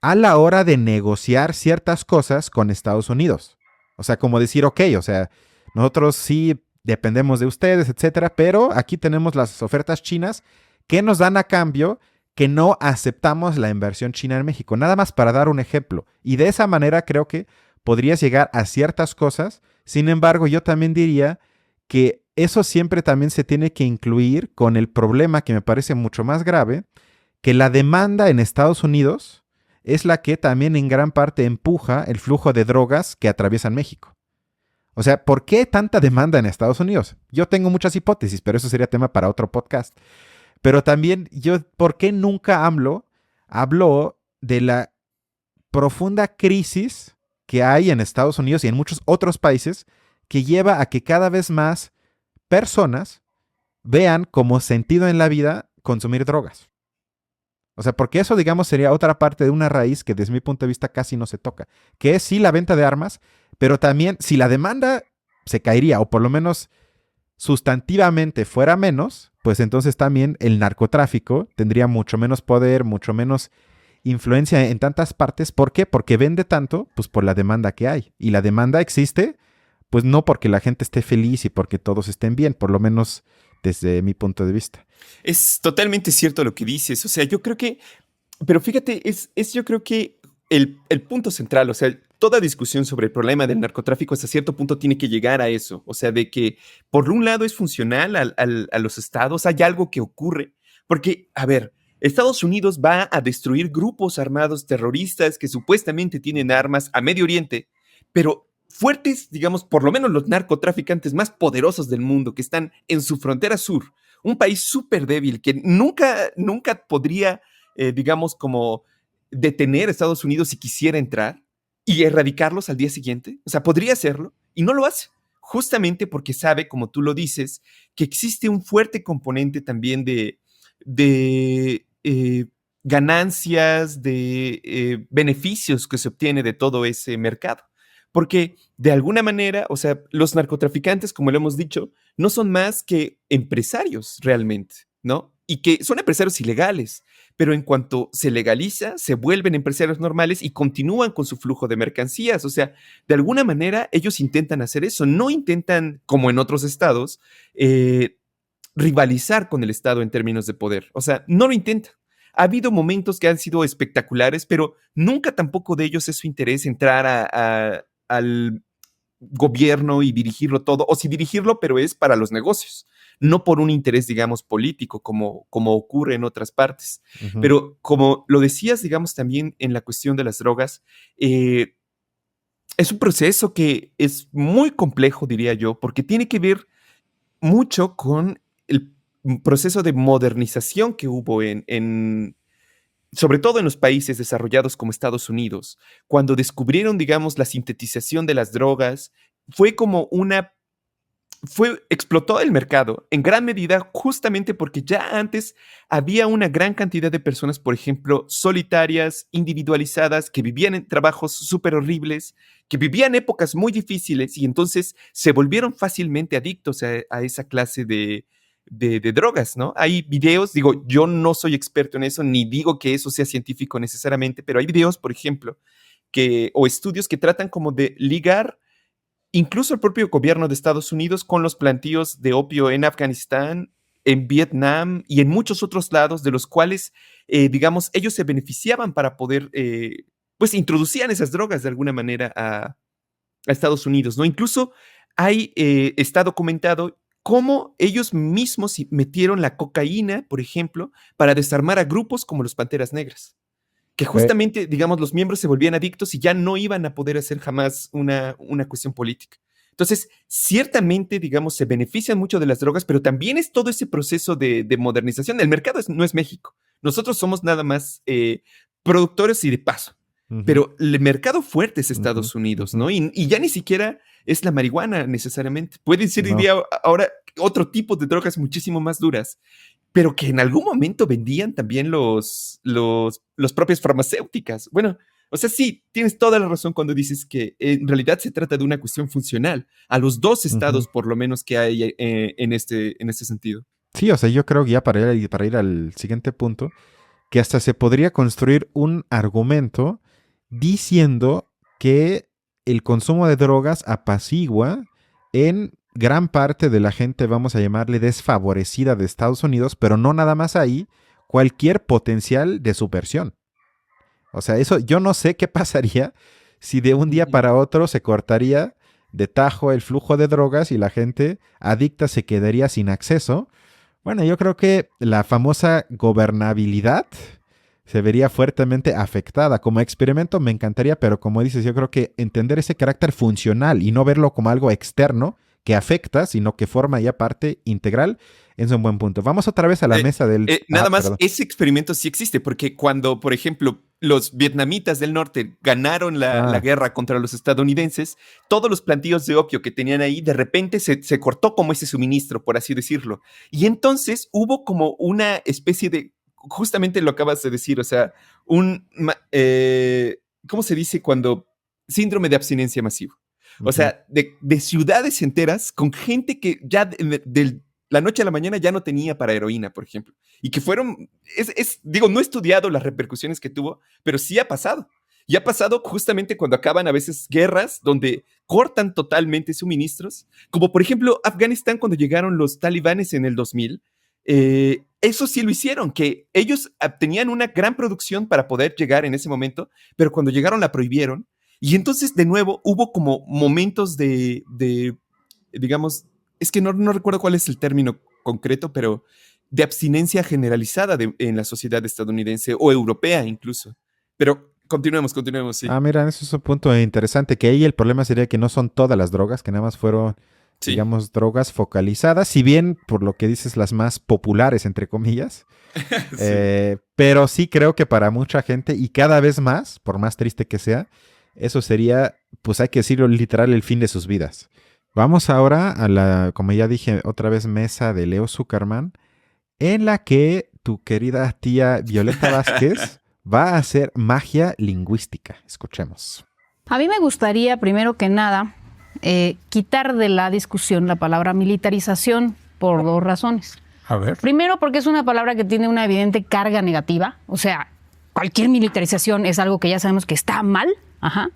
a la hora de negociar ciertas cosas con Estados Unidos. O sea, como decir, ok, o sea, nosotros sí dependemos de ustedes, etcétera, pero aquí tenemos las ofertas chinas que nos dan a cambio que no aceptamos la inversión china en México. Nada más para dar un ejemplo. Y de esa manera creo que podrías llegar a ciertas cosas. Sin embargo, yo también diría que eso siempre también se tiene que incluir con el problema que me parece mucho más grave, que la demanda en Estados Unidos es la que también en gran parte empuja el flujo de drogas que atraviesan México. O sea, ¿por qué tanta demanda en Estados Unidos? Yo tengo muchas hipótesis, pero eso sería tema para otro podcast. Pero también ¿por qué nunca AMLO habló de la profunda crisis que hay en Estados Unidos y en muchos otros países que lleva a que cada vez más personas vean como sentido en la vida consumir drogas? O sea, porque eso, digamos, sería otra parte de una raíz que desde mi punto de vista casi no se toca, que es sí la venta de armas, pero también si la demanda se caería o por lo menos sustantivamente fuera menos, pues entonces también el narcotráfico tendría mucho menos poder, mucho menos influencia en tantas partes. ¿Por qué? Porque vende tanto, pues por la demanda que hay. Y la demanda existe, pues no porque la gente esté feliz y porque todos estén bien, por lo menos desde mi punto de vista. Es totalmente cierto lo que dices. O sea, yo creo que, pero fíjate, es yo creo que el punto central, o sea, toda discusión sobre el problema del narcotráfico hasta cierto punto tiene que llegar a eso. O sea, de que por un lado es funcional a los estados, hay algo que ocurre. Porque, a ver, Estados Unidos va a destruir grupos armados terroristas que supuestamente tienen armas a Medio Oriente, pero fuertes, digamos, por lo menos los narcotraficantes más poderosos del mundo que están en su frontera sur, un país súper débil que nunca podría, digamos, como detener a Estados Unidos si quisiera entrar y erradicarlos al día siguiente. O sea, podría hacerlo y no lo hace, justamente porque sabe, como tú lo dices, que existe un fuerte componente también de ganancias, de beneficios que se obtiene de todo ese mercado. Porque de alguna manera, o sea, los narcotraficantes, como lo hemos dicho, no son más que empresarios realmente, ¿no? Y que son empresarios ilegales, pero en cuanto se legaliza, se vuelven empresarios normales y continúan con su flujo de mercancías. O sea, de alguna manera ellos intentan hacer eso, no intentan, como en otros estados, rivalizar con el Estado en términos de poder. O sea, no lo intentan. Ha habido momentos que han sido espectaculares, pero nunca tampoco de ellos es su interés entrar al gobierno y dirigirlo todo, o sí dirigirlo, pero es para los negocios, no por un interés, digamos, político, como ocurre en otras partes. Uh-huh. Pero como lo decías, digamos, también en la cuestión de las drogas, es un proceso que es muy complejo, diría yo, porque tiene que ver mucho con el proceso de modernización que hubo sobre todo en los países desarrollados como Estados Unidos, cuando descubrieron, digamos, la sintetización de las drogas, explotó el mercado en gran medida justamente porque ya antes había una gran cantidad de personas, por ejemplo, solitarias, individualizadas, que vivían en trabajos súper horribles, que vivían épocas muy difíciles y entonces se volvieron fácilmente adictos a esa clase de de drogas, ¿no? Hay videos, digo, yo no soy experto en eso, ni digo que eso sea científico necesariamente, pero hay videos, por ejemplo, o estudios que tratan como de ligar incluso el propio gobierno de Estados Unidos con los plantíos de opio en Afganistán, en Vietnam y en muchos otros lados, de los cuales, digamos, ellos se beneficiaban para poder, pues introducían esas drogas de alguna manera a Estados Unidos, ¿no? Incluso está documentado cómo ellos mismos metieron la cocaína, por ejemplo, para desarmar a grupos como los Panteras Negras, que justamente, digamos, los miembros se volvían adictos y ya no iban a poder hacer jamás una cuestión política. Entonces, ciertamente, digamos, se benefician mucho de las drogas, pero también es todo ese proceso de modernización. El mercado no es México. Nosotros somos nada más productores y de paso. Pero el mercado fuerte es Estados Unidos, ¿no? Y ya ni siquiera es la marihuana necesariamente. Pueden ser ahora otro tipo de drogas muchísimo más duras, pero que en algún momento vendían también los propias farmacéuticas. Bueno, o sea, sí, tienes toda la razón cuando dices que en realidad se trata de una cuestión funcional a los dos estados, por lo menos, que hay en este sentido. Sí, o sea, yo creo que ya para ir al siguiente punto, que hasta se podría construir un argumento diciendo que el consumo de drogas apacigua en gran parte de la gente, vamos a llamarle desfavorecida de Estados Unidos, pero no nada más ahí, cualquier potencial de subversión. O sea, eso yo no sé qué pasaría si de un día para otro se cortaría de tajo el flujo de drogas y la gente adicta se quedaría sin acceso. Bueno, yo creo que la famosa gobernabilidad se vería fuertemente afectada. Como experimento me encantaría, pero como dices, yo creo que entender ese carácter funcional y no verlo como algo externo que afecta, sino que forma ya parte integral, es un buen punto. Vamos otra vez a la mesa del... Nada más, ese experimento sí existe, porque cuando, por ejemplo, los vietnamitas del norte ganaron la guerra contra los estadounidenses, todos los plantíos de opio que tenían ahí, de repente se cortó como ese suministro, por así decirlo. Y entonces hubo como una especie de, justamente lo acabas de decir, o sea, ¿cómo se dice cuando? Síndrome de abstinencia masivo. O sea, de ciudades enteras con gente que ya de la noche a la mañana ya no tenía para heroína, por ejemplo. Y que fueron, digo, no he estudiado las repercusiones que tuvo, pero sí ha pasado. Y ha pasado justamente cuando acaban a veces guerras donde cortan totalmente suministros, como por ejemplo Afganistán cuando llegaron los talibanes en el 2000. Eso sí lo hicieron, que ellos tenían una gran producción para poder llegar en ese momento, pero cuando llegaron la prohibieron. Y entonces, de nuevo, hubo como momentos de digamos, es que no recuerdo cuál es el término concreto, pero de abstinencia generalizada en la sociedad estadounidense o europea incluso. Pero continuemos, sí. Mira, eso es un punto interesante, que ahí el problema sería que no son todas las drogas, que nada más fueron, digamos, drogas focalizadas, si bien, por lo que dices, las más populares, entre comillas. Sí. Pero sí creo que para mucha gente, y cada vez más, por más triste que sea, eso sería, pues hay que decirlo literal, el fin de sus vidas. Vamos ahora a la, como ya dije, otra vez mesa de Leo Zuckerman, en la que tu querida tía Violeta Vázquez va a hacer magia lingüística. Escuchemos. A mí me gustaría, primero que nada, quitar de la discusión la palabra militarización por dos razones. A ver. Primero, porque es una palabra que tiene una evidente carga negativa. O sea, cualquier militarización es algo que ya sabemos que está mal. Ajá.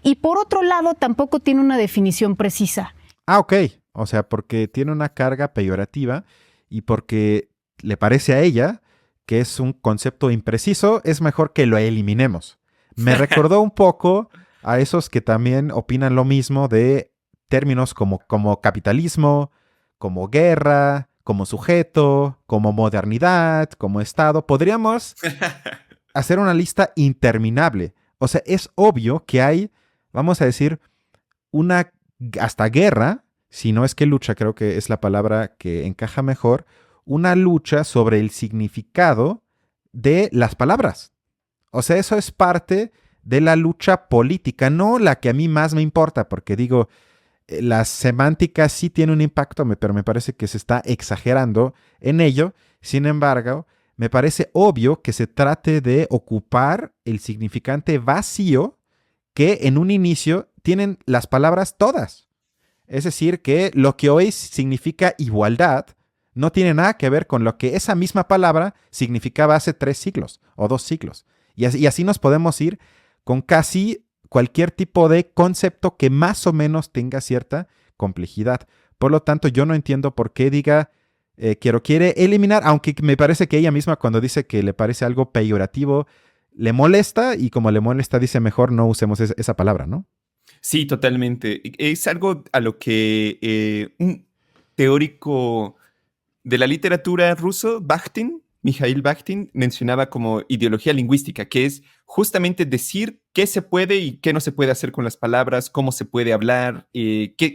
Y por otro lado, tampoco tiene una definición precisa. Ok. O sea, porque tiene una carga peyorativa y porque le parece a ella que es un concepto impreciso, es mejor que lo eliminemos. Me recordó un poco a esos que también opinan lo mismo de términos como capitalismo, como guerra, como sujeto, como modernidad, como Estado. Podríamos hacer una lista interminable. O sea, es obvio que hay, vamos a decir, una hasta guerra, si no es que lucha, creo que es la palabra que encaja mejor, una lucha sobre el significado de las palabras. O sea, eso es parte de la lucha política, no la que a mí más me importa, porque digo, la semántica sí tiene un impacto, pero me parece que se está exagerando en ello. Sin embargo, me parece obvio que se trate de ocupar el significante vacío que en un inicio tienen las palabras todas. Es decir, que lo que hoy significa igualdad no tiene nada que ver con lo que esa misma palabra significaba hace 3 siglos o 2 siglos. Y así nos podemos ir con casi cualquier tipo de concepto que más o menos tenga cierta complejidad. Por lo tanto, yo no entiendo por qué diga quiere eliminar, aunque me parece que ella misma cuando dice que le parece algo peyorativo, le molesta, y como le molesta dice mejor no usemos esa palabra, ¿no? Sí, totalmente. Es algo a lo que un teórico de la literatura ruso, Mikhail Bakhtin, mencionaba como ideología lingüística, que es justamente decir qué se puede y qué no se puede hacer con las palabras, cómo se puede hablar,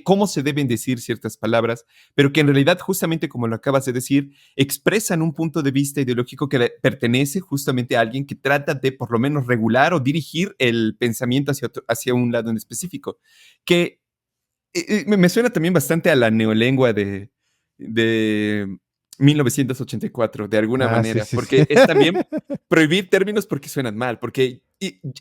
cómo se deben decir ciertas palabras, pero que en realidad, justamente como lo acabas de decir, expresan un punto de vista ideológico que pertenece justamente a alguien que trata de por lo menos regular o dirigir el pensamiento hacia un lado en específico, que me suena también bastante a la neolengua de 1984, de alguna manera, sí, porque es también prohibir términos porque suenan mal, porque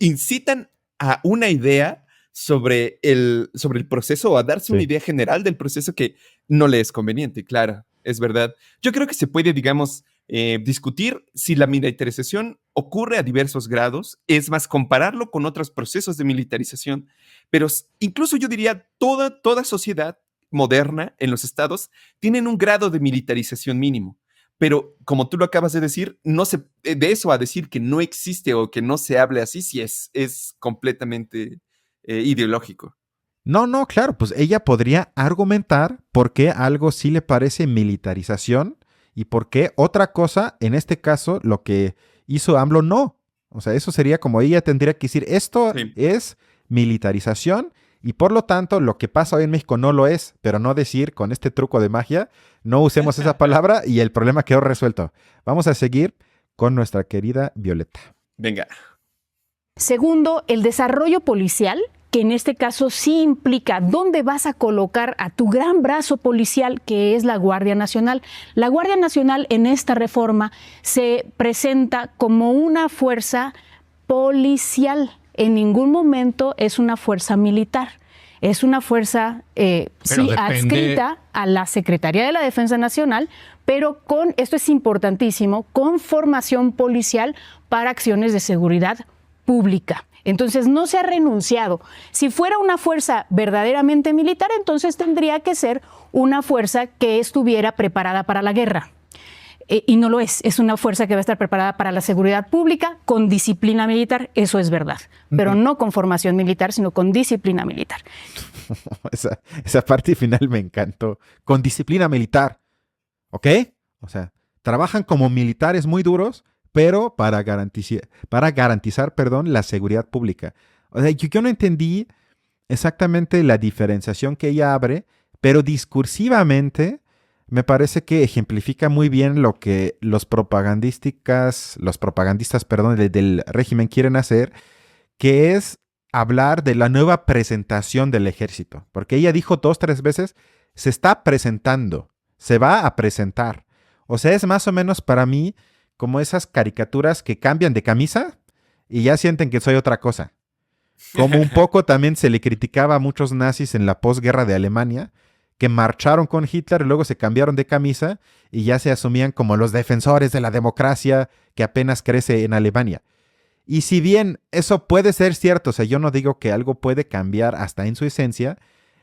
incitan a una idea sobre el proceso o a darse una idea general del proceso que no le es conveniente, claro, es verdad. Yo creo que se puede, digamos, discutir si la militarización ocurre a diversos grados, es más, compararlo con otros procesos de militarización, pero incluso yo diría toda sociedad moderna en los estados tienen un grado de militarización mínimo. Pero como tú lo acabas de decir, de eso a decir que no existe o que no se hable así, sí es completamente ideológico. No, claro, pues ella podría argumentar por qué algo sí le parece militarización y por qué otra cosa, en este caso, lo que hizo AMLO no. O sea, eso sería como ella tendría que decir, esto es militarización. Y por lo tanto, lo que pasa hoy en México no lo es, pero no decir con este truco de magia, no usemos esa palabra y el problema quedó resuelto. Vamos a seguir con nuestra querida Violeta. Venga. Segundo, el desarrollo policial, que en este caso sí implica dónde vas a colocar a tu gran brazo policial, que es la Guardia Nacional. La Guardia Nacional en esta reforma se presenta como una fuerza policial. En ningún momento es una fuerza militar. Es una fuerza adscrita a la Secretaría de la Defensa Nacional, pero esto es importantísimo, con formación policial para acciones de seguridad pública. Entonces no se ha renunciado. Si fuera una fuerza verdaderamente militar, entonces tendría que ser una fuerza que estuviera preparada para la guerra. Y no lo es una fuerza que va a estar preparada para la seguridad pública con disciplina militar, eso es verdad, pero no con formación militar, sino con disciplina militar. Esa parte final me encantó, con disciplina militar, ¿ok? O sea, trabajan como militares muy duros, pero para garantizar, la seguridad pública. O sea, yo no entendí exactamente la diferenciación que ella abre, pero discursivamente me parece que ejemplifica muy bien lo que los propagandistas, del régimen quieren hacer, que es hablar de la nueva presentación del ejército. Porque ella dijo 2, 3 veces, se está presentando, se va a presentar. O sea, es más o menos para mí como esas caricaturas que cambian de camisa y ya sienten que soy otra cosa. Como un poco también se le criticaba a muchos nazis en la posguerra de Alemania, que marcharon con Hitler y luego se cambiaron de camisa y ya se asumían como los defensores de la democracia que apenas crece en Alemania. Y si bien eso puede ser cierto, o sea, yo no digo que algo puede cambiar hasta en su esencia,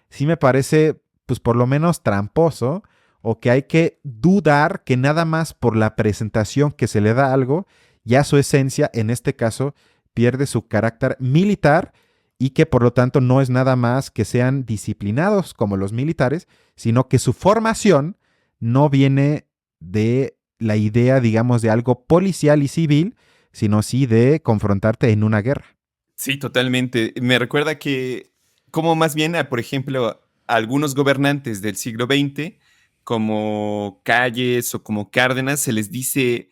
sí me parece, pues por lo menos tramposo, o que hay que dudar que nada más por la presentación que se le da a algo, ya su esencia, en este caso, pierde su carácter militar, y que por lo tanto no es nada más que sean disciplinados como los militares, sino que su formación no viene de la idea, digamos, de algo policial y civil, sino sí de confrontarte en una guerra. Sí, totalmente. Me recuerda que, como más bien, por ejemplo, a algunos gobernantes del siglo XX, como Calles o como Cárdenas, se les dice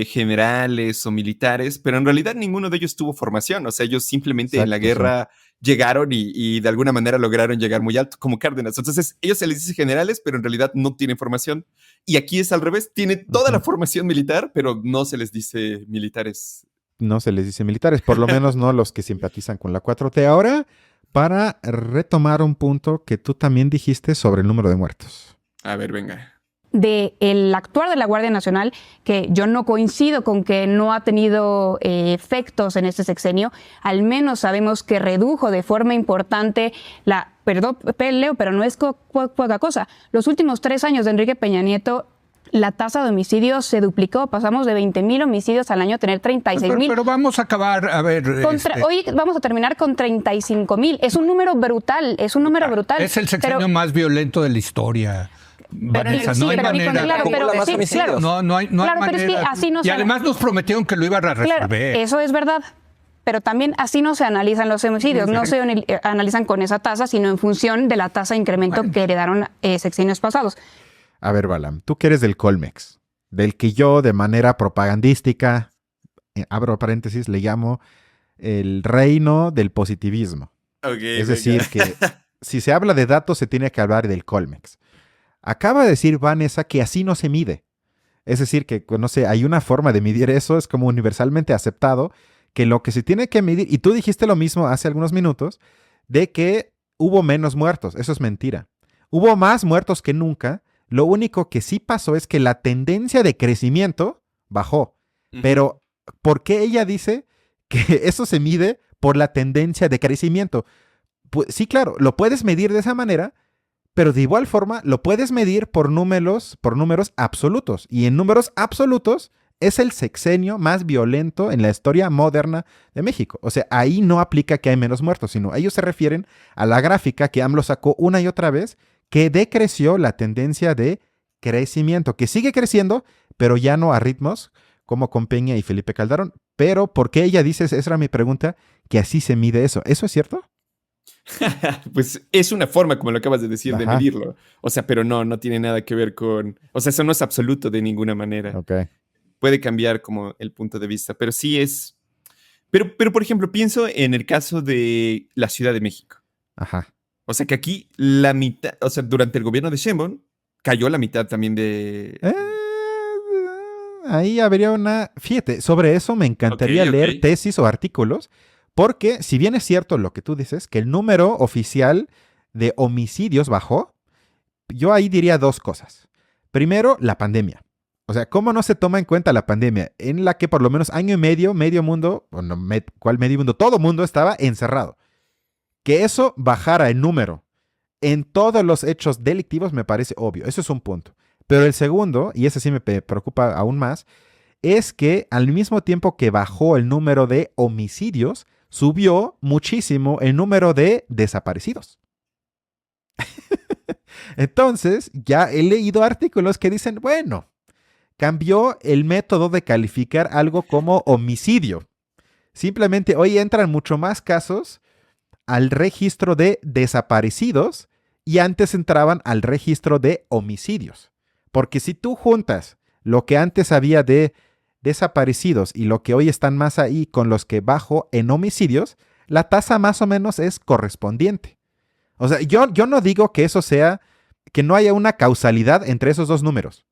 generales o militares, pero en realidad ninguno de ellos tuvo formación. O sea, ellos simplemente en la guerra llegaron y de alguna manera lograron llegar muy alto, como Cárdenas. Entonces, ellos se les dice generales, pero en realidad no tienen formación. Y aquí es al revés, tienen toda la formación militar, pero no se les dice militares. No se les dice militares, por lo menos no los que simpatizan con la 4T. Ahora, para retomar un punto que tú también dijiste sobre el número de muertos. A ver, venga. del actuar de la Guardia Nacional, que yo no coincido con que no ha tenido efectos en este sexenio. Al menos sabemos que redujo de forma importante perdón, Leo, pero no es poca cosa. Los últimos 3 años de Enrique Peña Nieto, la tasa de homicidios se duplicó. Pasamos de 20,000 homicidios al año a tener 36,000. Pero vamos a acabar, a ver... Hoy vamos a terminar con 35,000. Es un número brutal, es un número brutal. Es el sexenio más violento de la historia. Vanessa, no hay manera. Claro, No hay claro, manera. Pero es que así no y además nos prometieron que lo iban a resolver. Claro, eso es verdad. Pero también así no se analizan los homicidios, no se analizan con esa tasa, sino en función de la tasa de incremento que heredaron sexenios pasados. A ver, Balam, tú que eres del Colmex, del que yo de manera propagandística, abro paréntesis, le llamo el reino del positivismo. Es decir, que si se habla de datos se tiene que hablar del Colmex. Acaba de decir Vanessa que así no se mide. Es decir, que, no sé, hay una forma de medir eso, es como universalmente aceptado, que lo que se tiene que medir, y tú dijiste lo mismo hace algunos minutos, de que hubo menos muertos. Eso es mentira. Hubo más muertos que nunca. Lo único que sí pasó es que la tendencia de crecimiento bajó. Pero, ¿por qué ella dice que eso se mide por la tendencia de crecimiento? Pues, sí, claro, lo puedes medir de esa manera, pero de igual forma lo puedes medir por números absolutos. Y en números absolutos es el sexenio más violento en la historia moderna de México. O sea, ahí no aplica que hay menos muertos, sino ellos se refieren a la gráfica que AMLO sacó una y otra vez, que decreció la tendencia de crecimiento, que sigue creciendo, pero ya no a ritmos como con Peña y Felipe Calderón. Pero, ¿por qué ella dice, esa era mi pregunta, que así se mide eso? ¿Eso es cierto? Pues es una forma, como lo acabas de decir, de medirlo. O sea, pero no tiene nada que ver con... O sea, eso no es absoluto de ninguna manera. Okay. Puede cambiar como el punto de vista, pero sí es... Pero, por ejemplo, pienso en el caso de la Ciudad de México. Ajá. O sea, que aquí la mitad... O sea, durante el gobierno de Sheinbaum cayó la mitad también de... Ahí habría una... Fíjate, sobre eso me encantaría leer tesis o artículos, porque si bien es cierto lo que tú dices, que el número oficial de homicidios bajó, yo ahí diría 2 cosas. Primero, la pandemia. O sea, ¿cómo no se toma en cuenta la pandemia? En la que por lo menos año y medio mundo, bueno, ¿cuál medio mundo? Todo mundo estaba encerrado. Que eso bajara el número en todos los hechos delictivos me parece obvio. Eso es un punto. Pero el segundo, y ese sí me preocupa aún más, es que al mismo tiempo que bajó el número de homicidios, subió muchísimo el número de desaparecidos. Entonces, ya he leído artículos que dicen, bueno, cambió el método de calificar algo como homicidio. Simplemente hoy entran mucho más casos al registro de desaparecidos y antes entraban al registro de homicidios. Porque si tú juntas lo que antes había de desaparecidos y lo que hoy están más ahí con los que bajó en homicidios, la tasa más o menos es correspondiente. O sea, yo no digo que eso sea, que no haya una causalidad entre esos 2 números.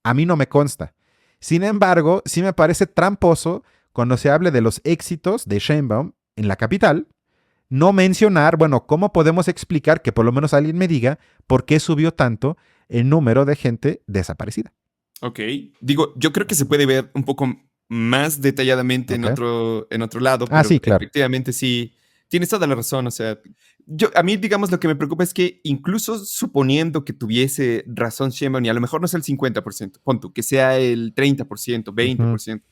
A mí no me consta. Sin embargo, sí me parece tramposo cuando se hable de los éxitos de Sheinbaum en la capital, no mencionar, bueno, ¿cómo podemos explicar que por lo menos alguien me diga por qué subió tanto el número de gente desaparecida? Ok. Digo, yo creo que se puede ver un poco más detalladamente en otro lado. Pero sí, claro. Efectivamente, sí. Tienes toda la razón. O sea, a mí, digamos, lo que me preocupa es que incluso suponiendo que tuviese razón Sheinbaum, y a lo mejor no es el 50%, pon tú, que sea el 30%, 20%,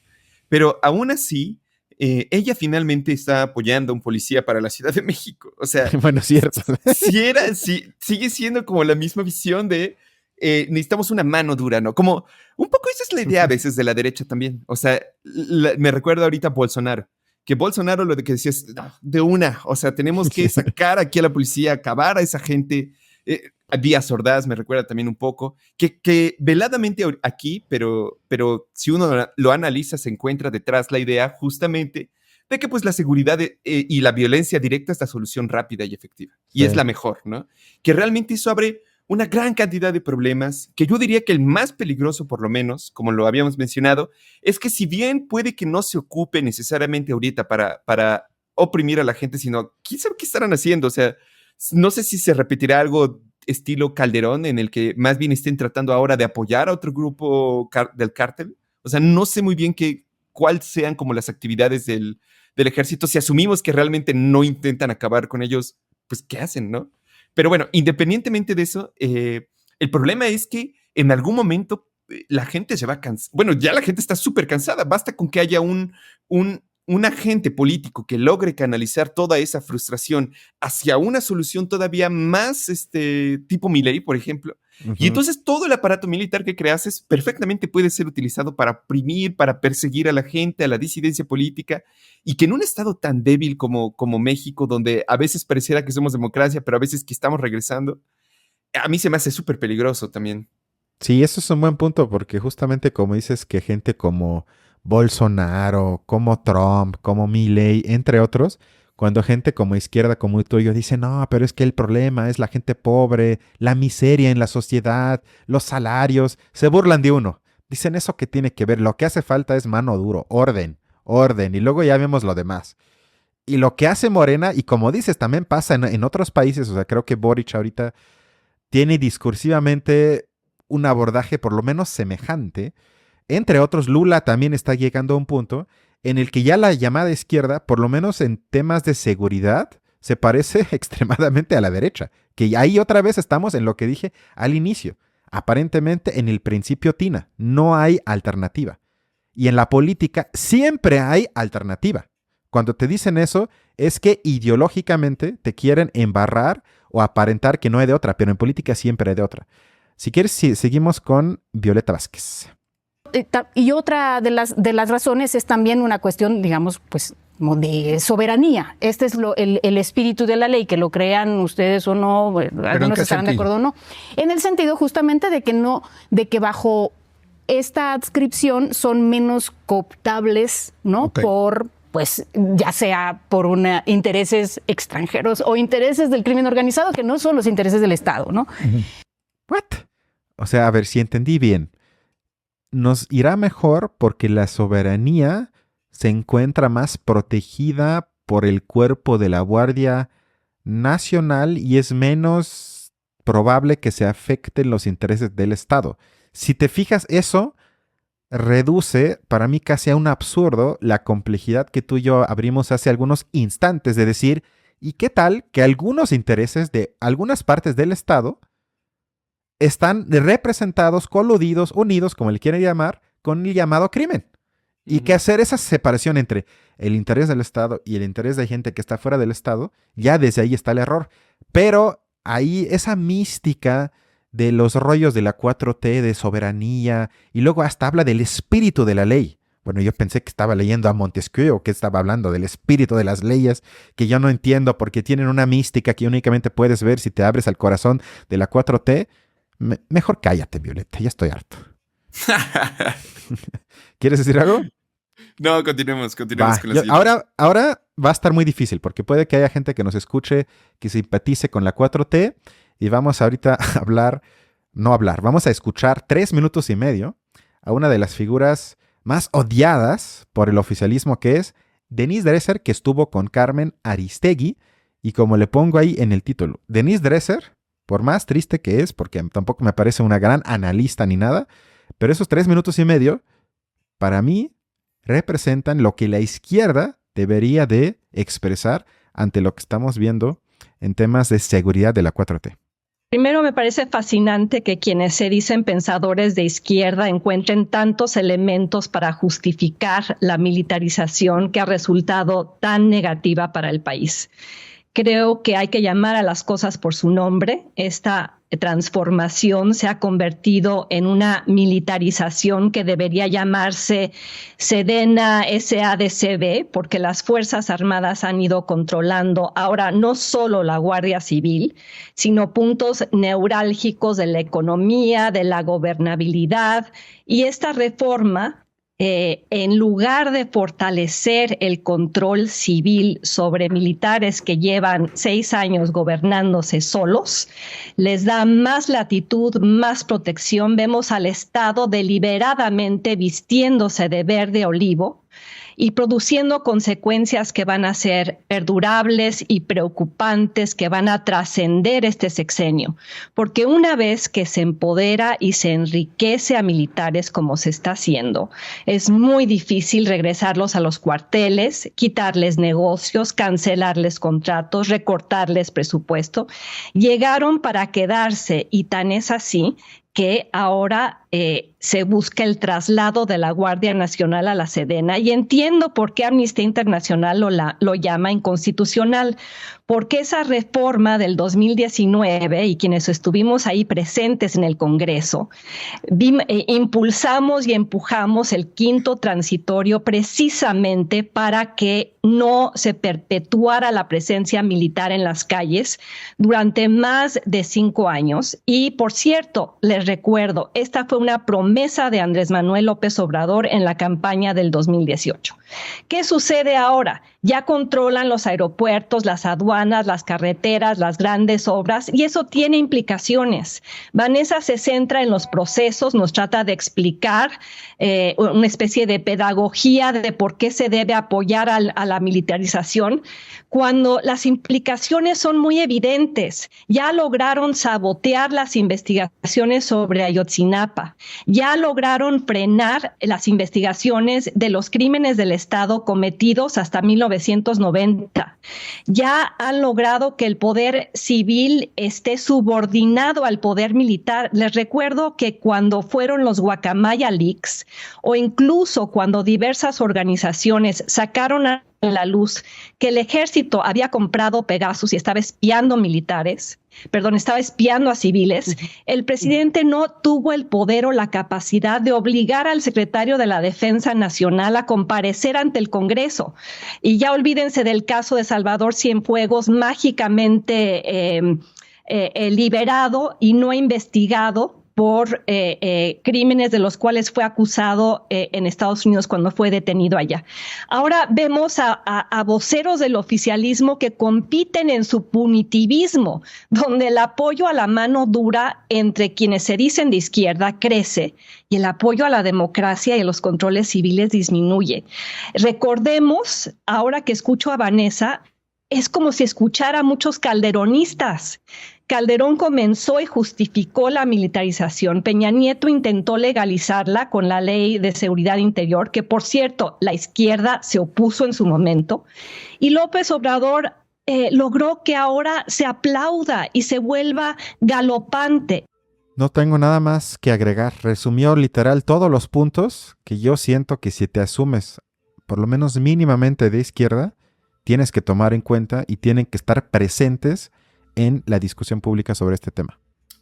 pero aún así, ella finalmente está apoyando a un policía para la Ciudad de México. O sea, bueno, cierto. Sigue siendo como la misma visión de necesitamos una mano dura, ¿no? Como un poco esa es la idea a veces de la derecha también. O sea, me recuerdo ahorita a Bolsonaro, que Bolsonaro lo de que decía es de una, o sea, tenemos que sacar aquí a la policía, acabar a esa gente. Díaz Ordaz me recuerda también un poco, que veladamente aquí, pero si uno lo analiza, se encuentra detrás la idea justamente de que pues la seguridad y la violencia directa es la solución rápida y efectiva. Y es la mejor, ¿no? Que realmente eso abre una gran cantidad de problemas, que yo diría que el más peligroso, por lo menos, como lo habíamos mencionado, es que si bien puede que no se ocupe necesariamente ahorita para oprimir a la gente, sino quién sabe qué estarán haciendo. O sea, no sé si se repetirá algo estilo Calderón, en el que más bien estén tratando ahora de apoyar a otro grupo del cártel. O sea, no sé muy bien cuáles sean como las actividades del ejército. Si asumimos que realmente no intentan acabar con ellos, pues ¿qué hacen, no? Pero bueno, independientemente de eso, el problema es que en algún momento la gente se va a cansar. Bueno, ya la gente está súper cansada. Basta con que haya un agente político que logre canalizar toda esa frustración hacia una solución todavía más tipo Milei, por ejemplo. Y entonces todo el aparato militar que creases perfectamente puede ser utilizado para oprimir, para perseguir a la gente, a la disidencia política, y que en un estado tan débil como México, donde a veces pareciera que somos democracia, pero a veces que estamos regresando, a mí se me hace súper peligroso también. Sí, eso es un buen punto, porque justamente como dices que gente como Bolsonaro, como Trump, como Milei, entre otros, cuando gente como izquierda, como tú y yo, dice, no, pero es que el problema es la gente pobre, la miseria en la sociedad, los salarios, se burlan de uno. Dicen eso que tiene que ver, lo que hace falta es mano duro, orden, y luego ya vemos lo demás. Y lo que hace Morena, y como dices, también pasa en otros países, o sea, creo que Boric ahorita tiene discursivamente un abordaje por lo menos semejante. Entre otros, Lula también está llegando a un punto en el que ya la llamada izquierda, por lo menos en temas de seguridad, se parece extremadamente a la derecha. Que ahí otra vez estamos en lo que dije al inicio. Aparentemente en el principio Tina, no hay alternativa. Y en la política siempre hay alternativa. Cuando te dicen eso, es que ideológicamente te quieren embarrar o aparentar que no hay de otra, pero en política siempre hay de otra. Si quieres, seguimos con Violeta Vázquez. Y otra de las razones es también una cuestión, digamos, pues de soberanía. Este es el espíritu de la ley, que lo crean ustedes o no, algunos estarán de acuerdo o no. En el sentido justamente de que bajo esta adscripción son menos cooptables, ¿no? Okay. Pues ya sea por intereses extranjeros o intereses del crimen organizado, que no son los intereses del Estado, ¿no? ¿What? O sea, a ver si entendí bien. Nos irá mejor porque la soberanía se encuentra más protegida por el cuerpo de la Guardia Nacional y es menos probable que se afecten los intereses del Estado. Si te fijas, eso reduce para mí casi a un absurdo la complejidad que tú y yo abrimos hace algunos instantes de decir, ¿y qué tal que algunos intereses de algunas partes del Estado están representados, coludidos, unidos, como le quieren llamar, con el llamado crimen? Y que hacer esa separación entre el interés del Estado y el interés de gente que está fuera del Estado, ya desde ahí está el error. Pero ahí esa mística de los rollos de la 4T, de soberanía, y luego hasta habla del espíritu de la ley. Bueno, yo pensé que estaba leyendo a Montesquieu o que estaba hablando del espíritu de las leyes, que yo no entiendo porque tienen una mística que únicamente puedes ver si te abres al corazón de la 4T. Mejor cállate, Violeta, ya estoy harto. ¿Quieres decir algo? No, continuemos con la siguiente. Ahora va a estar muy difícil porque puede que haya gente que nos escuche que simpatice con la 4T y vamos ahorita a vamos a escuchar 3 minutos y medio a una de las figuras más odiadas por el oficialismo, que es Denise Dresser, que estuvo con Carmen Aristegui, y como le pongo ahí en el título, Denise Dresser, por más triste que es, porque tampoco me parece una gran analista ni nada, pero esos 3 minutos y medio, para mí, representan lo que la izquierda debería de expresar ante lo que estamos viendo en temas de seguridad de la 4T. Primero, me parece fascinante que quienes se dicen pensadores de izquierda encuentren tantos elementos para justificar la militarización que ha resultado tan negativa para el país. Creo que hay que llamar a las cosas por su nombre. Esta transformación se ha convertido en una militarización que debería llamarse Sedena SADCB, porque las Fuerzas Armadas han ido controlando ahora no solo la Guardia Civil, sino puntos neurálgicos de la economía, de la gobernabilidad, y esta reforma, en lugar de fortalecer el control civil sobre militares que llevan 6 años gobernándose solos, les da más latitud, más protección. Vemos al Estado deliberadamente vistiéndose de verde olivo y produciendo consecuencias que van a ser perdurables y preocupantes, que van a trascender este sexenio. Porque una vez que se empodera y se enriquece a militares como se está haciendo, es muy difícil regresarlos a los cuarteles, quitarles negocios, cancelarles contratos, recortarles presupuesto. Llegaron para quedarse y tan es así que ahora se busca el traslado de la Guardia Nacional a la Sedena, y entiendo por qué Amnistía Internacional lo llama inconstitucional, porque esa reforma del 2019, y quienes estuvimos ahí presentes en el Congreso, impulsamos y empujamos el quinto transitorio precisamente para que no se perpetuara la presencia militar en las calles durante más de 5 años. Y por cierto, les recuerdo, esta fue una promesa de Andrés Manuel López Obrador en la campaña del 2018. ¿Qué sucede ahora? Ya controlan los aeropuertos, las aduanas, las carreteras, las grandes obras, y eso tiene implicaciones. Vanessa se centra en los procesos, nos trata de explicar una especie de pedagogía de por qué se debe apoyar a la militarización, cuando las implicaciones son muy evidentes. Ya lograron sabotear las investigaciones sobre Ayotzinapa, ya lograron frenar las investigaciones de los crímenes del Estado cometidos hasta 1990. Ya han logrado que el poder civil esté subordinado al poder militar. Les recuerdo que cuando fueron los Guacamaya Leaks, o incluso cuando diversas organizaciones sacaron a la luz que el ejército había comprado Pegasus y estaba espiando estaba espiando a civiles, el presidente no tuvo el poder o la capacidad de obligar al secretario de la Defensa Nacional a comparecer ante el Congreso. Y ya olvídense del caso de Salvador Cienfuegos, mágicamente liberado y no investigado por crímenes de los cuales fue acusado en Estados Unidos cuando fue detenido allá. Ahora vemos a voceros del oficialismo que compiten en su punitivismo, donde el apoyo a la mano dura entre quienes se dicen de izquierda crece y el apoyo a la democracia y a los controles civiles disminuye. Recordemos, ahora que escucho a Vanessa, es como si escuchara a muchos calderonistas. Calderón comenzó y justificó la militarización. Peña Nieto intentó legalizarla con la Ley de Seguridad Interior, que por cierto, la izquierda se opuso en su momento. Y López Obrador logró que ahora se aplauda y se vuelva galopante. No tengo nada más que agregar. Resumió literal todos los puntos que yo siento que si te asumes por lo menos mínimamente de izquierda, tienes que tomar en cuenta y tienen que estar presentes en la discusión pública sobre este tema.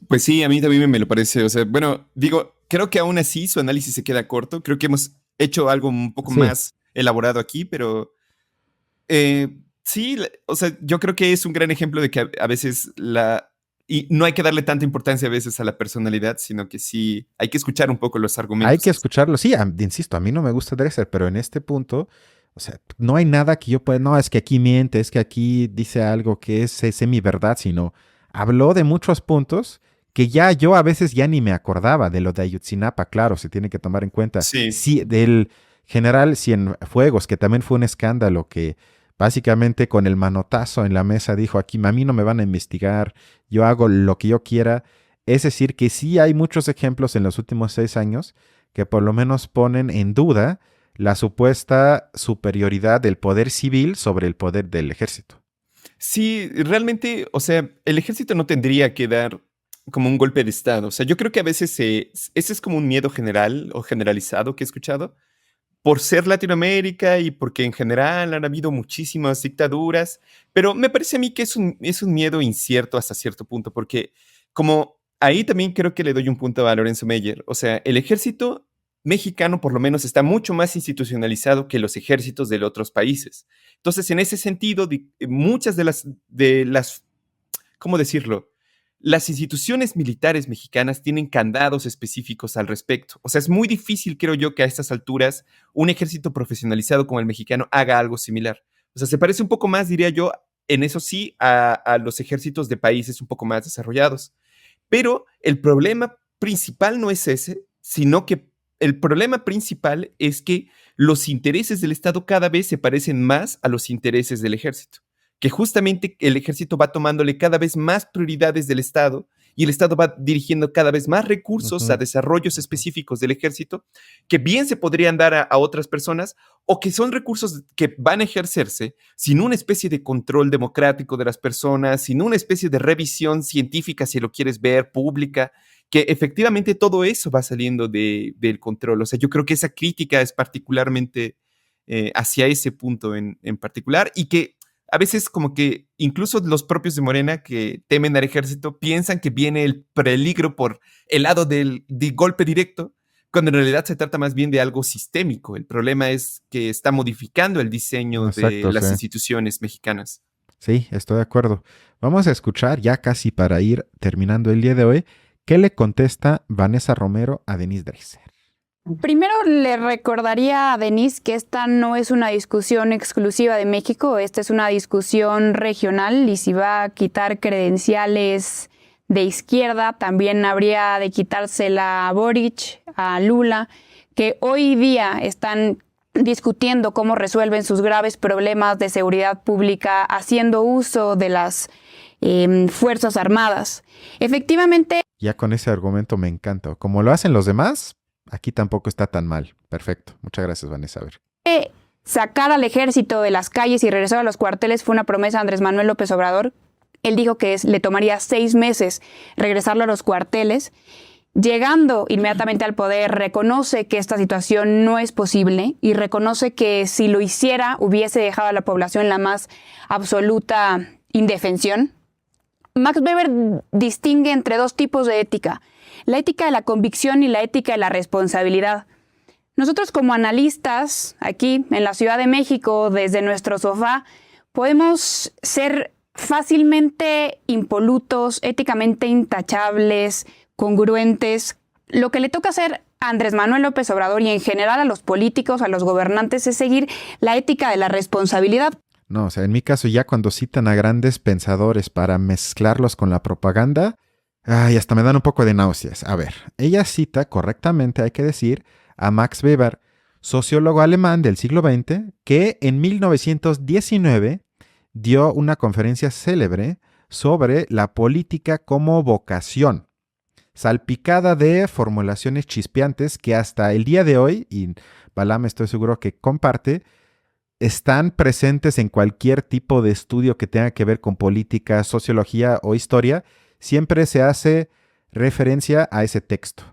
Pues sí, a mí también me lo parece. O sea, bueno, digo, creo que aún así su análisis se queda corto. Creo que hemos hecho algo un poco más elaborado aquí, pero sí, o sea, yo creo que es un gran ejemplo de que a veces y no hay que darle tanta importancia a veces a la personalidad, sino que sí hay que escuchar un poco los argumentos. Hay que escucharlo. Sí, insisto, a mí no me gusta Dresser, pero en este punto, o sea, no hay nada que yo pueda, no, es que aquí miente, es que aquí dice algo que es semi-verdad, sino habló de muchos puntos que ya yo a veces ya ni me acordaba de lo de Ayotzinapa, claro, se tiene que tomar en cuenta. Sí, del general Cienfuegos, que también fue un escándalo, que básicamente con el manotazo en la mesa dijo, aquí a mí no me van a investigar, yo hago lo que yo quiera. Es decir, que sí hay muchos ejemplos en los últimos 6 años que por lo menos ponen en duda la supuesta superioridad del poder civil sobre el poder del ejército. Sí, realmente, o sea, el ejército no tendría que dar como un golpe de estado. O sea, yo creo que a veces ese es como un miedo general o generalizado que he escuchado por ser Latinoamérica y porque en general han habido muchísimas dictaduras, pero me parece a mí que es un miedo incierto hasta cierto punto, porque como ahí también creo que le doy un punto a Lorenzo Meyer. O sea, el ejército mexicano por lo menos está mucho más institucionalizado que los ejércitos de otros países. Entonces, en ese sentido, muchas de las, ¿cómo decirlo? Las instituciones militares mexicanas tienen candados específicos al respecto. O sea, es muy difícil, creo yo, que a estas alturas un ejército profesionalizado como el mexicano haga algo similar. O sea, se parece un poco más, diría yo, en eso sí, a los ejércitos de países un poco más desarrollados. Pero el problema principal no es ese, sino que el problema principal es que los intereses del Estado cada vez se parecen más a los intereses del ejército, que justamente el ejército va tomándole cada vez más prioridades del Estado y el Estado va dirigiendo cada vez más recursos a desarrollos específicos del ejército que bien se podrían dar a otras personas o que son recursos que van a ejercerse sin una especie de control democrático de las personas, sin una especie de revisión científica, si lo quieres ver, pública, que efectivamente todo eso va saliendo del control. O sea, yo creo que esa crítica es particularmente hacia ese punto en particular y que a veces como que incluso los propios de Morena que temen al ejército piensan que viene el peligro por el lado del golpe directo, cuando en realidad se trata más bien de algo sistémico. El problema es que está modificando el diseño de las instituciones mexicanas. Sí, estoy de acuerdo. Vamos a escuchar, ya casi para ir terminando el día de hoy, qué le contesta Vanessa Romero a Denise Dreiser. Primero le recordaría a Denise que esta no es una discusión exclusiva de México, esta es una discusión regional y si va a quitar credenciales de izquierda, también habría de quitársela a Boric, a Lula, que hoy día están discutiendo cómo resuelven sus graves problemas de seguridad pública haciendo uso de las Fuerzas Armadas. Efectivamente... Ya con ese argumento me encanta. Como lo hacen los demás, aquí tampoco está tan mal. Perfecto. Muchas gracias, Vanessa. A ver. Sacar al ejército de las calles y regresar a los cuarteles fue una promesa de Andrés Manuel López Obrador. Él dijo que le tomaría 6 meses regresarlo a los cuarteles. Llegando inmediatamente al poder, reconoce que esta situación no es posible y reconoce que si lo hiciera hubiese dejado a la población en la más absoluta indefensión. Max Weber distingue entre 2 tipos de ética, la ética de la convicción y la ética de la responsabilidad. Nosotros como analistas, aquí en la Ciudad de México, desde nuestro sofá, podemos ser fácilmente impolutos, éticamente intachables, congruentes. Lo que le toca hacer a Andrés Manuel López Obrador y en general a los políticos, a los gobernantes, es seguir la ética de la responsabilidad. No, o sea, en mi caso ya cuando citan a grandes pensadores para mezclarlos con la propaganda, hasta me dan un poco de náuseas. A ver, ella cita correctamente, hay que decir, a Max Weber, sociólogo alemán del siglo XX, que en 1919 dio una conferencia célebre sobre la política como vocación, salpicada de formulaciones chispeantes que hasta el día de hoy, y Balam estoy seguro que comparte, están presentes en cualquier tipo de estudio que tenga que ver con política, sociología o historia, siempre se hace referencia a ese texto.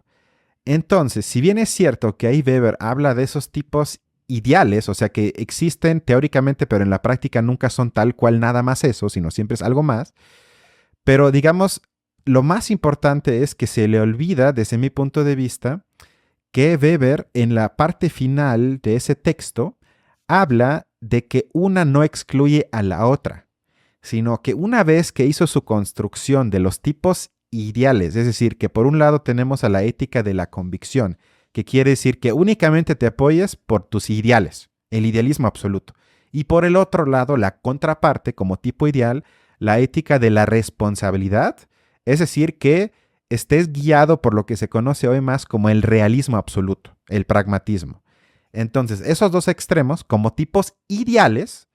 Entonces, si bien es cierto que ahí Weber habla de esos tipos ideales, o sea que existen teóricamente, pero en la práctica nunca son tal cual nada más eso, sino siempre es algo más, pero digamos, lo más importante es que se le olvida, desde mi punto de vista, que Weber en la parte final de ese texto habla de que una no excluye a la otra, sino que una vez que hizo su construcción de los tipos ideales, es decir, que por un lado tenemos a la ética de la convicción, que quiere decir que únicamente te apoyas por tus ideales, el idealismo absoluto, y por el otro lado la contraparte como tipo ideal, la ética de la responsabilidad, es decir, que estés guiado por lo que se conoce hoy más como el realismo absoluto, el pragmatismo. Entonces, esos 2 extremos, como tipos ideales,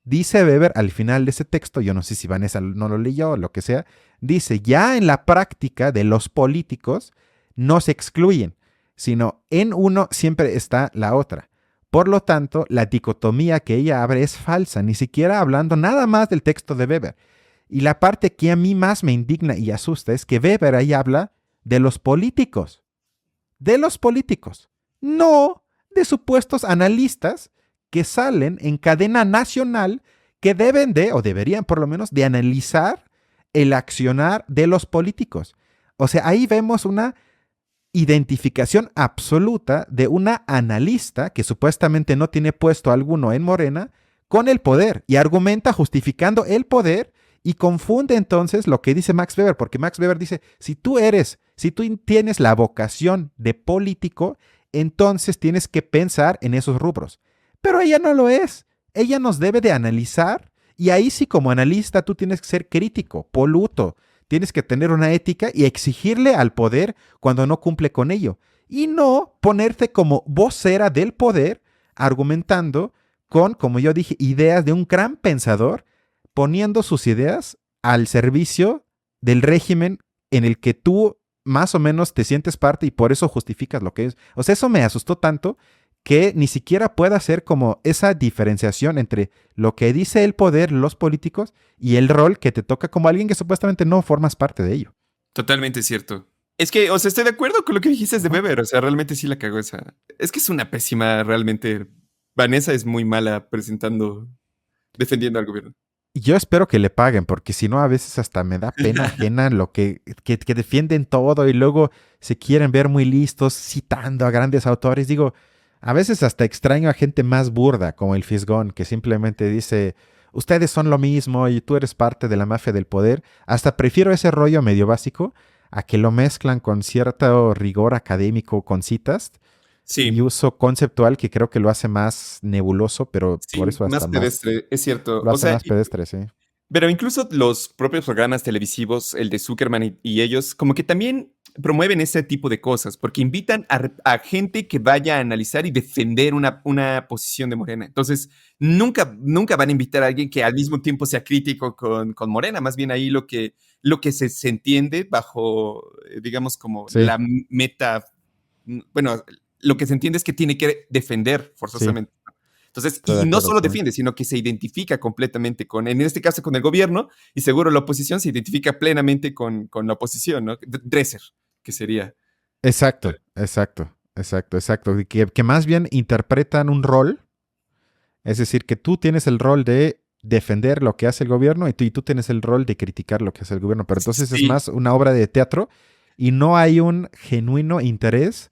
dice Weber al final de ese texto, yo no sé si Vanessa no lo leyó o lo que sea, dice, ya en la práctica de los políticos no se excluyen, sino en uno siempre está la otra. Por lo tanto, la dicotomía que ella abre es falsa, ni siquiera hablando nada más del texto de Weber. Y la parte que a mí más me indigna y asusta es que Weber ahí habla de los políticos. De los políticos. No de supuestos analistas que salen en cadena nacional que deben de, o deberían por lo menos, de analizar el accionar de los políticos. O sea, ahí vemos una identificación absoluta de una analista que supuestamente no tiene puesto alguno en Morena con el poder y argumenta justificando el poder y confunde entonces lo que dice Max Weber, porque Max Weber dice, si tú tienes la vocación de político, entonces tienes que pensar en esos rubros. Pero ella no lo es. Ella nos debe de analizar y ahí sí como analista tú tienes que ser crítico, poluto. Tienes que tener una ética y exigirle al poder cuando no cumple con ello. Y no ponerte como vocera del poder argumentando con, como yo dije, ideas de un gran pensador, poniendo sus ideas al servicio del régimen en el que tú más o menos te sientes parte y por eso justificas lo que es. O sea, eso me asustó tanto que ni siquiera pueda hacer como esa diferenciación entre lo que dice el poder, los políticos, y el rol que te toca como alguien que supuestamente no formas parte de ello. Totalmente cierto. Es que, o sea, estoy de acuerdo con lo que dijiste de Weber. O sea, realmente sí la cagó esa. Es que es una pésima, realmente. Vanessa es muy mala defendiendo al gobierno. Yo espero que le paguen, porque si no, a veces hasta me da pena ajena lo que defienden todo y luego se quieren ver muy listos citando a grandes autores. Digo, a veces hasta extraño a gente más burda, como el Fisgón, que simplemente dice, ustedes son lo mismo y tú eres parte de la mafia del poder. Hasta prefiero ese rollo medio básico a que lo mezclan con cierto rigor académico, con citas. Sí. Y uso conceptual que creo que lo hace más nebuloso, pero sí, por eso hasta más pedestre, es cierto. Lo hace más pedestre, sí. Pero incluso los propios programas televisivos, el de Zuckerman y ellos, como que también promueven ese tipo de cosas, porque invitan a gente que vaya a analizar y defender una posición de Morena. Entonces, nunca van a invitar a alguien que al mismo tiempo sea crítico con Morena. Más bien ahí lo que se entiende bajo, digamos, como la meta, bueno, lo que se entiende es que tiene que defender forzosamente. Sí. Entonces, y no solo defiende, sino que se identifica completamente en este caso con el gobierno, y seguro la oposición se identifica plenamente con la oposición, ¿no? Dresser, que sería. Exacto. Que más bien interpretan un rol, es decir, que tú tienes el rol de defender lo que hace el gobierno y tú tienes el rol de criticar lo que hace el gobierno, pero entonces es más una obra de teatro y no hay un genuino interés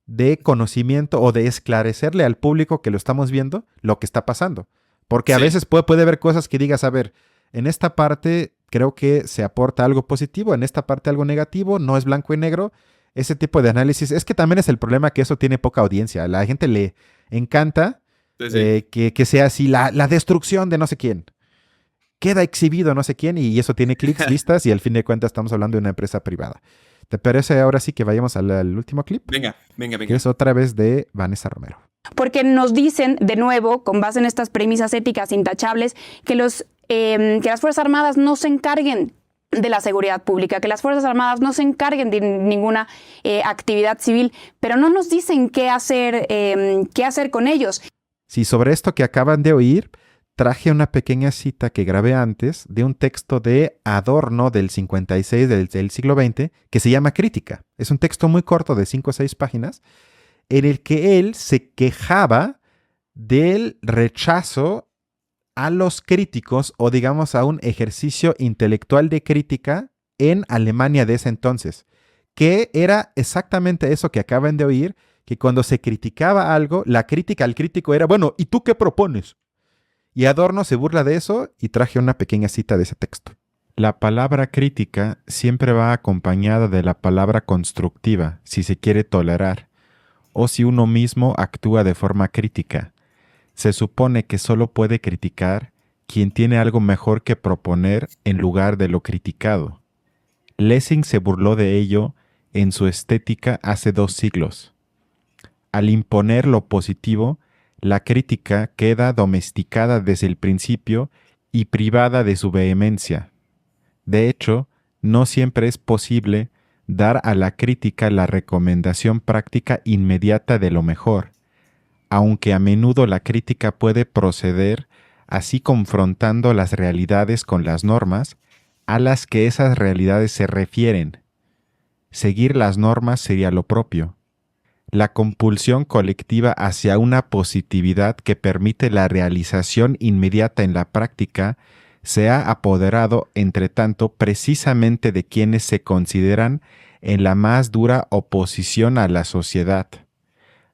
de conocimiento o de esclarecerle al público que lo estamos viendo lo que está pasando. Porque a veces puede haber cosas que digas, a ver, en esta parte creo que se aporta algo positivo, en esta parte algo negativo, no es blanco y negro. Ese tipo de análisis, es que también es el problema que eso tiene poca audiencia. A la gente le encanta que sea así la destrucción de no sé quién. Queda exhibido no sé quién y eso tiene clics, vistas y al fin de cuentas estamos hablando de una empresa privada. ¿Te parece ahora sí que vayamos al último clip? Venga. Que es otra vez de Vanessa Romero. Porque nos dicen, de nuevo, con base en estas premisas éticas intachables, que las Fuerzas Armadas no se encarguen de la seguridad pública, que las Fuerzas Armadas no se encarguen de ninguna actividad civil, pero no nos dicen qué hacer con ellos. Sí, sobre esto que acaban de oír, traje una pequeña cita que grabé antes de un texto de Adorno del 56 del siglo XX que se llama Crítica. Es un texto muy corto de 5 o 6 páginas en el que él se quejaba del rechazo a los críticos o digamos a un ejercicio intelectual de crítica en Alemania de ese entonces, que era exactamente eso que acaban de oír, que cuando se criticaba algo, la crítica al crítico era, bueno, ¿y tú qué propones? Y Adorno se burla de eso y traje una pequeña cita de ese texto. La palabra crítica siempre va acompañada de la palabra constructiva, si se quiere tolerar, o si uno mismo actúa de forma crítica. Se supone que solo puede criticar quien tiene algo mejor que proponer en lugar de lo criticado. Lessing se burló de ello en su Estética hace 2 siglos. Al imponer lo positivo, la crítica queda domesticada desde el principio y privada de su vehemencia. De hecho, no siempre es posible dar a la crítica la recomendación práctica inmediata de lo mejor, aunque a menudo la crítica puede proceder así confrontando las realidades con las normas a las que esas realidades se refieren. Seguir las normas sería lo propio. La compulsión colectiva hacia una positividad que permite la realización inmediata en la práctica se ha apoderado, entre tanto, precisamente de quienes se consideran en la más dura oposición a la sociedad.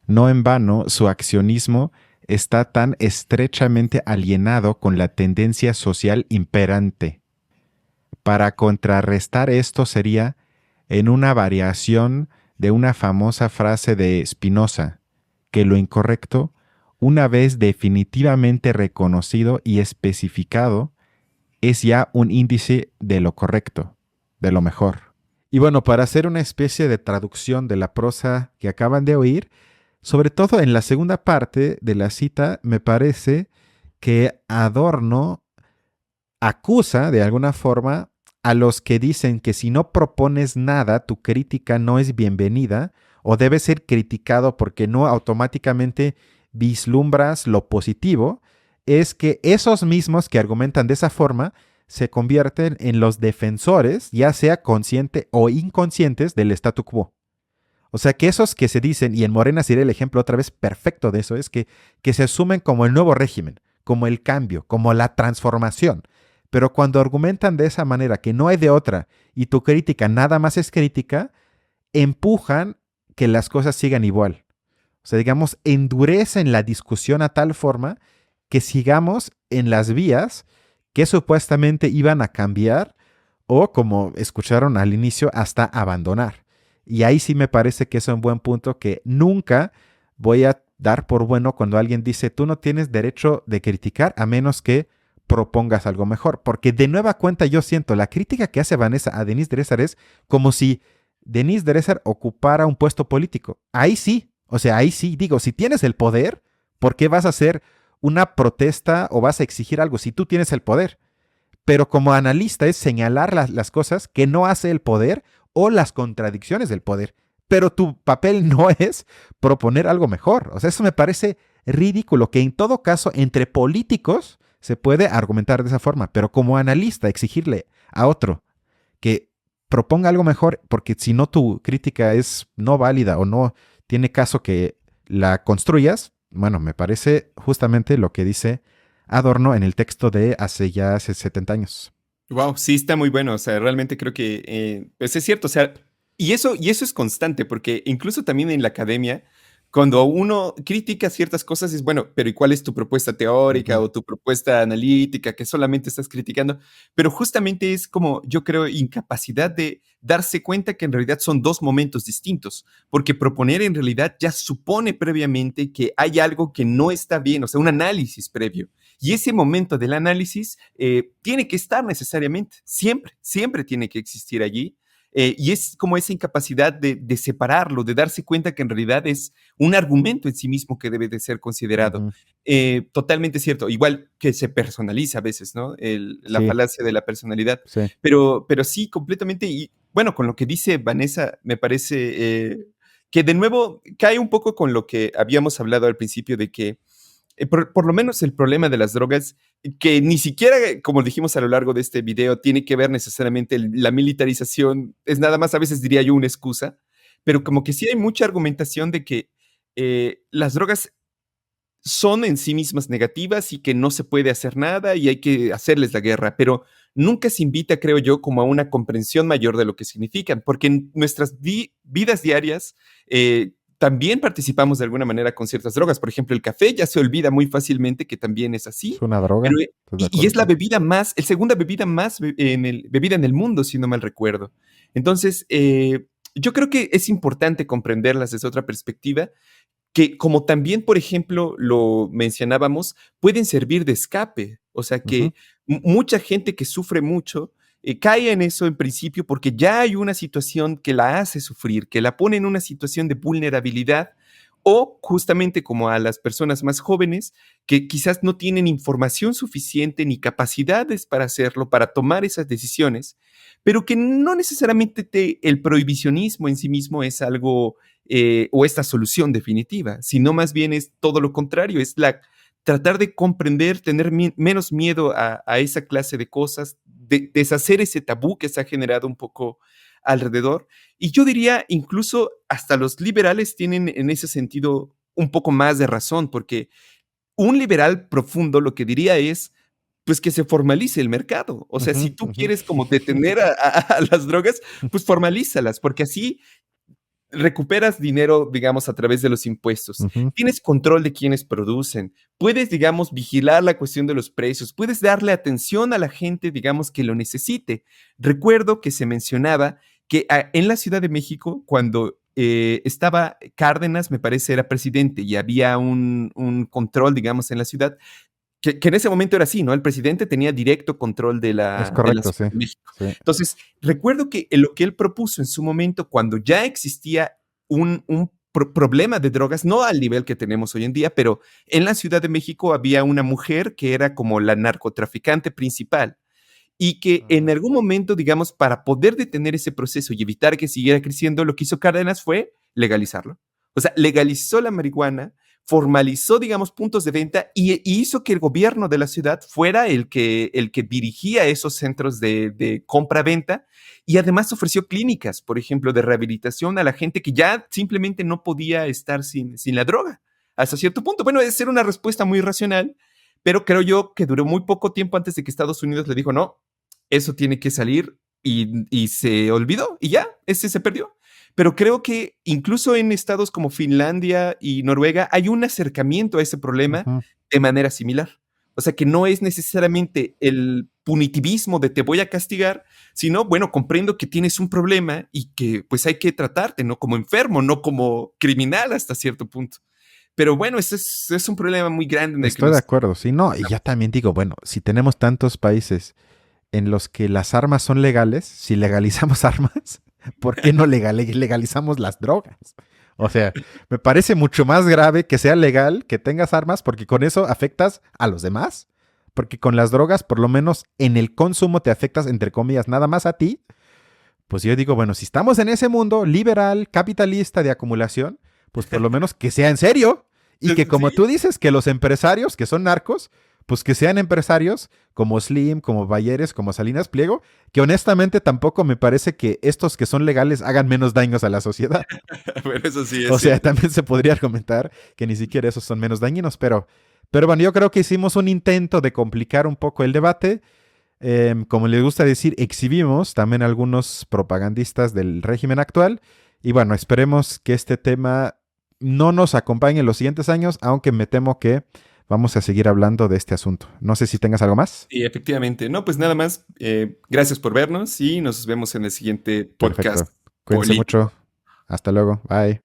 No en vano, su accionismo está tan estrechamente alienado con la tendencia social imperante. Para contrarrestar esto sería, en una variación de una famosa frase de Spinoza, que lo incorrecto, una vez definitivamente reconocido y especificado, es ya un índice de lo correcto, de lo mejor. Y bueno, para hacer una especie de traducción de la prosa que acaban de oír, Sobre todo en la segunda parte de la cita, me parece que Adorno acusa de alguna forma a los que dicen que si no propones nada, tu crítica no es bienvenida o debe ser criticado porque no automáticamente vislumbras lo positivo, es que esos mismos que argumentan de esa forma se convierten en los defensores, ya sea consciente o inconscientes, del statu quo. O sea, que esos que se dicen, y en Morena sería el ejemplo otra vez perfecto de eso, es que se asumen como el nuevo régimen, como el cambio, como la transformación. Pero cuando argumentan de esa manera, que no hay de otra, y tu crítica nada más es crítica, empujan que las cosas sigan igual. O sea, digamos, endurecen la discusión a tal forma que sigamos en las vías que supuestamente iban a cambiar o, como escucharon al inicio, hasta abandonar. Y ahí sí me parece que es un buen punto que nunca voy a dar por bueno cuando alguien dice tú no tienes derecho de criticar a menos que propongas algo mejor. Porque de nueva cuenta yo siento la crítica que hace Vanessa a Denise Dresser es como si Denise Dresser ocupara un puesto político. Ahí sí, o sea, ahí sí, digo, si tienes el poder, ¿por qué vas a hacer una protesta o vas a exigir algo si tú tienes el poder? Pero como analista es señalar las cosas que no hace el poder o las contradicciones del poder. Pero tu papel no es proponer algo mejor. O sea, eso me parece ridículo, que en todo caso entre políticos se puede argumentar de esa forma, pero como analista exigirle a otro que proponga algo mejor, porque si no tu crítica es no válida o no tiene caso que la construyas, bueno, me parece justamente lo que dice Adorno en el texto de hace 70 años. Wow, sí, está muy bueno. O sea, realmente creo que pues es cierto. O sea, y eso es constante, porque incluso también en la academia, cuando uno critica ciertas cosas, es bueno, pero ¿y cuál es tu propuesta teórica o tu propuesta analítica que solamente estás criticando? Pero justamente es como, yo creo, incapacidad de darse cuenta que en realidad son dos momentos distintos, porque proponer en realidad ya supone previamente que hay algo que no está bien, o sea, un análisis previo. Y ese momento del análisis tiene que estar necesariamente, siempre tiene que existir allí. Y es como esa incapacidad de separarlo, de darse cuenta que en realidad es un argumento en sí mismo que debe de ser considerado. Totalmente cierto. Igual que se personaliza a veces, ¿no? La falacia de la personalidad. Sí. Pero sí, completamente. Y bueno, con lo que dice Vanessa, me parece que de nuevo cae un poco con lo que habíamos hablado al principio de que por lo menos el problema de las drogas, que ni siquiera, como dijimos a lo largo de este video, tiene que ver necesariamente la militarización, es nada más, a veces diría yo, una excusa, pero como que sí hay mucha argumentación de que las drogas son en sí mismas negativas y que no se puede hacer nada y hay que hacerles la guerra, pero nunca se invita, creo yo, como a una comprensión mayor de lo que significan, porque en nuestras vidas diarias también participamos de alguna manera con ciertas drogas. Por ejemplo, el café ya se olvida muy fácilmente que también es así. Es una droga. Y es la bebida más, la segunda bebida más bebida en el mundo, si no mal recuerdo. Entonces, yo creo que es importante comprenderlas desde otra perspectiva, que como también, por ejemplo, lo mencionábamos, pueden servir de escape. O sea que mucha gente que sufre mucho cae en eso en principio porque ya hay una situación que la hace sufrir, que la pone en una situación de vulnerabilidad, o justamente como a las personas más jóvenes que quizás no tienen información suficiente ni capacidades para hacerlo, para tomar esas decisiones, pero que no necesariamente el prohibicionismo en sí mismo es algo o esta solución definitiva, sino más bien es todo lo contrario, es tratar de comprender, tener menos miedo a esa clase de cosas, deshacer ese tabú que se ha generado un poco alrededor. Y yo diría, incluso hasta los liberales tienen en ese sentido un poco más de razón, porque un liberal profundo lo que diría es, pues que se formalice el mercado. O sea, si tú quieres como detener a las drogas, pues formalízalas, porque así recuperas dinero, digamos, a través de los impuestos. Tienes control de quienes producen. Puedes, digamos, vigilar la cuestión de los precios. Puedes darle atención a la gente, digamos, que lo necesite. Recuerdo que se mencionaba que en la Ciudad de México, cuando estaba Cárdenas, me parece, era presidente y había un control, digamos, en la ciudad, que en ese momento era así, ¿no? El presidente tenía directo control de la Ciudad de México. Sí. Entonces, recuerdo que lo que él propuso en su momento, cuando ya existía un problema de drogas, no al nivel que tenemos hoy en día, pero en la Ciudad de México había una mujer que era como la narcotraficante principal y que en algún momento, digamos, para poder detener ese proceso y evitar que siguiera creciendo, lo que hizo Cárdenas fue legalizarlo. O sea, legalizó la marihuana, formalizó, digamos, puntos de venta y hizo que el gobierno de la ciudad fuera el que dirigía esos centros de compra-venta y además ofreció clínicas, por ejemplo, de rehabilitación a la gente que ya simplemente no podía estar sin la droga hasta cierto punto. Bueno, es ser una respuesta muy racional, pero creo yo que duró muy poco tiempo antes de que Estados Unidos le dijo, no, eso tiene que salir y se olvidó y ya, ese se perdió. Pero creo que incluso en estados como Finlandia y Noruega hay un acercamiento a ese problema de manera similar. O sea, que no es necesariamente el punitivismo de te voy a castigar, sino, bueno, comprendo que tienes un problema y que pues hay que tratarte, no como enfermo, no como criminal hasta cierto punto. Pero bueno, ese es un problema muy grande. En el Estoy de acuerdo, sí, no, y ya también digo, bueno, si tenemos tantos países en los que las armas son legales, si legalizamos armas, ¿por qué no legalizamos las drogas? O sea, me parece mucho más grave que sea legal que tengas armas porque con eso afectas a los demás. Porque con las drogas, por lo menos en el consumo te afectas, entre comillas, nada más a ti. Pues yo digo, bueno, si estamos en ese mundo liberal, capitalista de acumulación, pues por lo menos que sea en serio. Y que como tú dices, que los empresarios que son narcos, pues que sean empresarios como Slim, como Bayeres, como Salinas Pliego, que honestamente tampoco me parece que estos que son legales hagan menos daños a la sociedad. Bueno, eso sí es o sea, cierto. también se podría argumentar que ni siquiera esos son menos dañinos, pero bueno, yo creo que hicimos un intento de complicar un poco el debate. Como les gusta decir, exhibimos también algunos propagandistas del régimen actual. Y bueno, esperemos que este tema no nos acompañe en los siguientes años, aunque me temo que vamos a seguir hablando de este asunto. No sé si tengas algo más. Sí, efectivamente. No, pues nada más. Gracias por vernos y nos vemos en el siguiente podcast. Perfecto. Cuídense mucho. Hasta luego. Bye.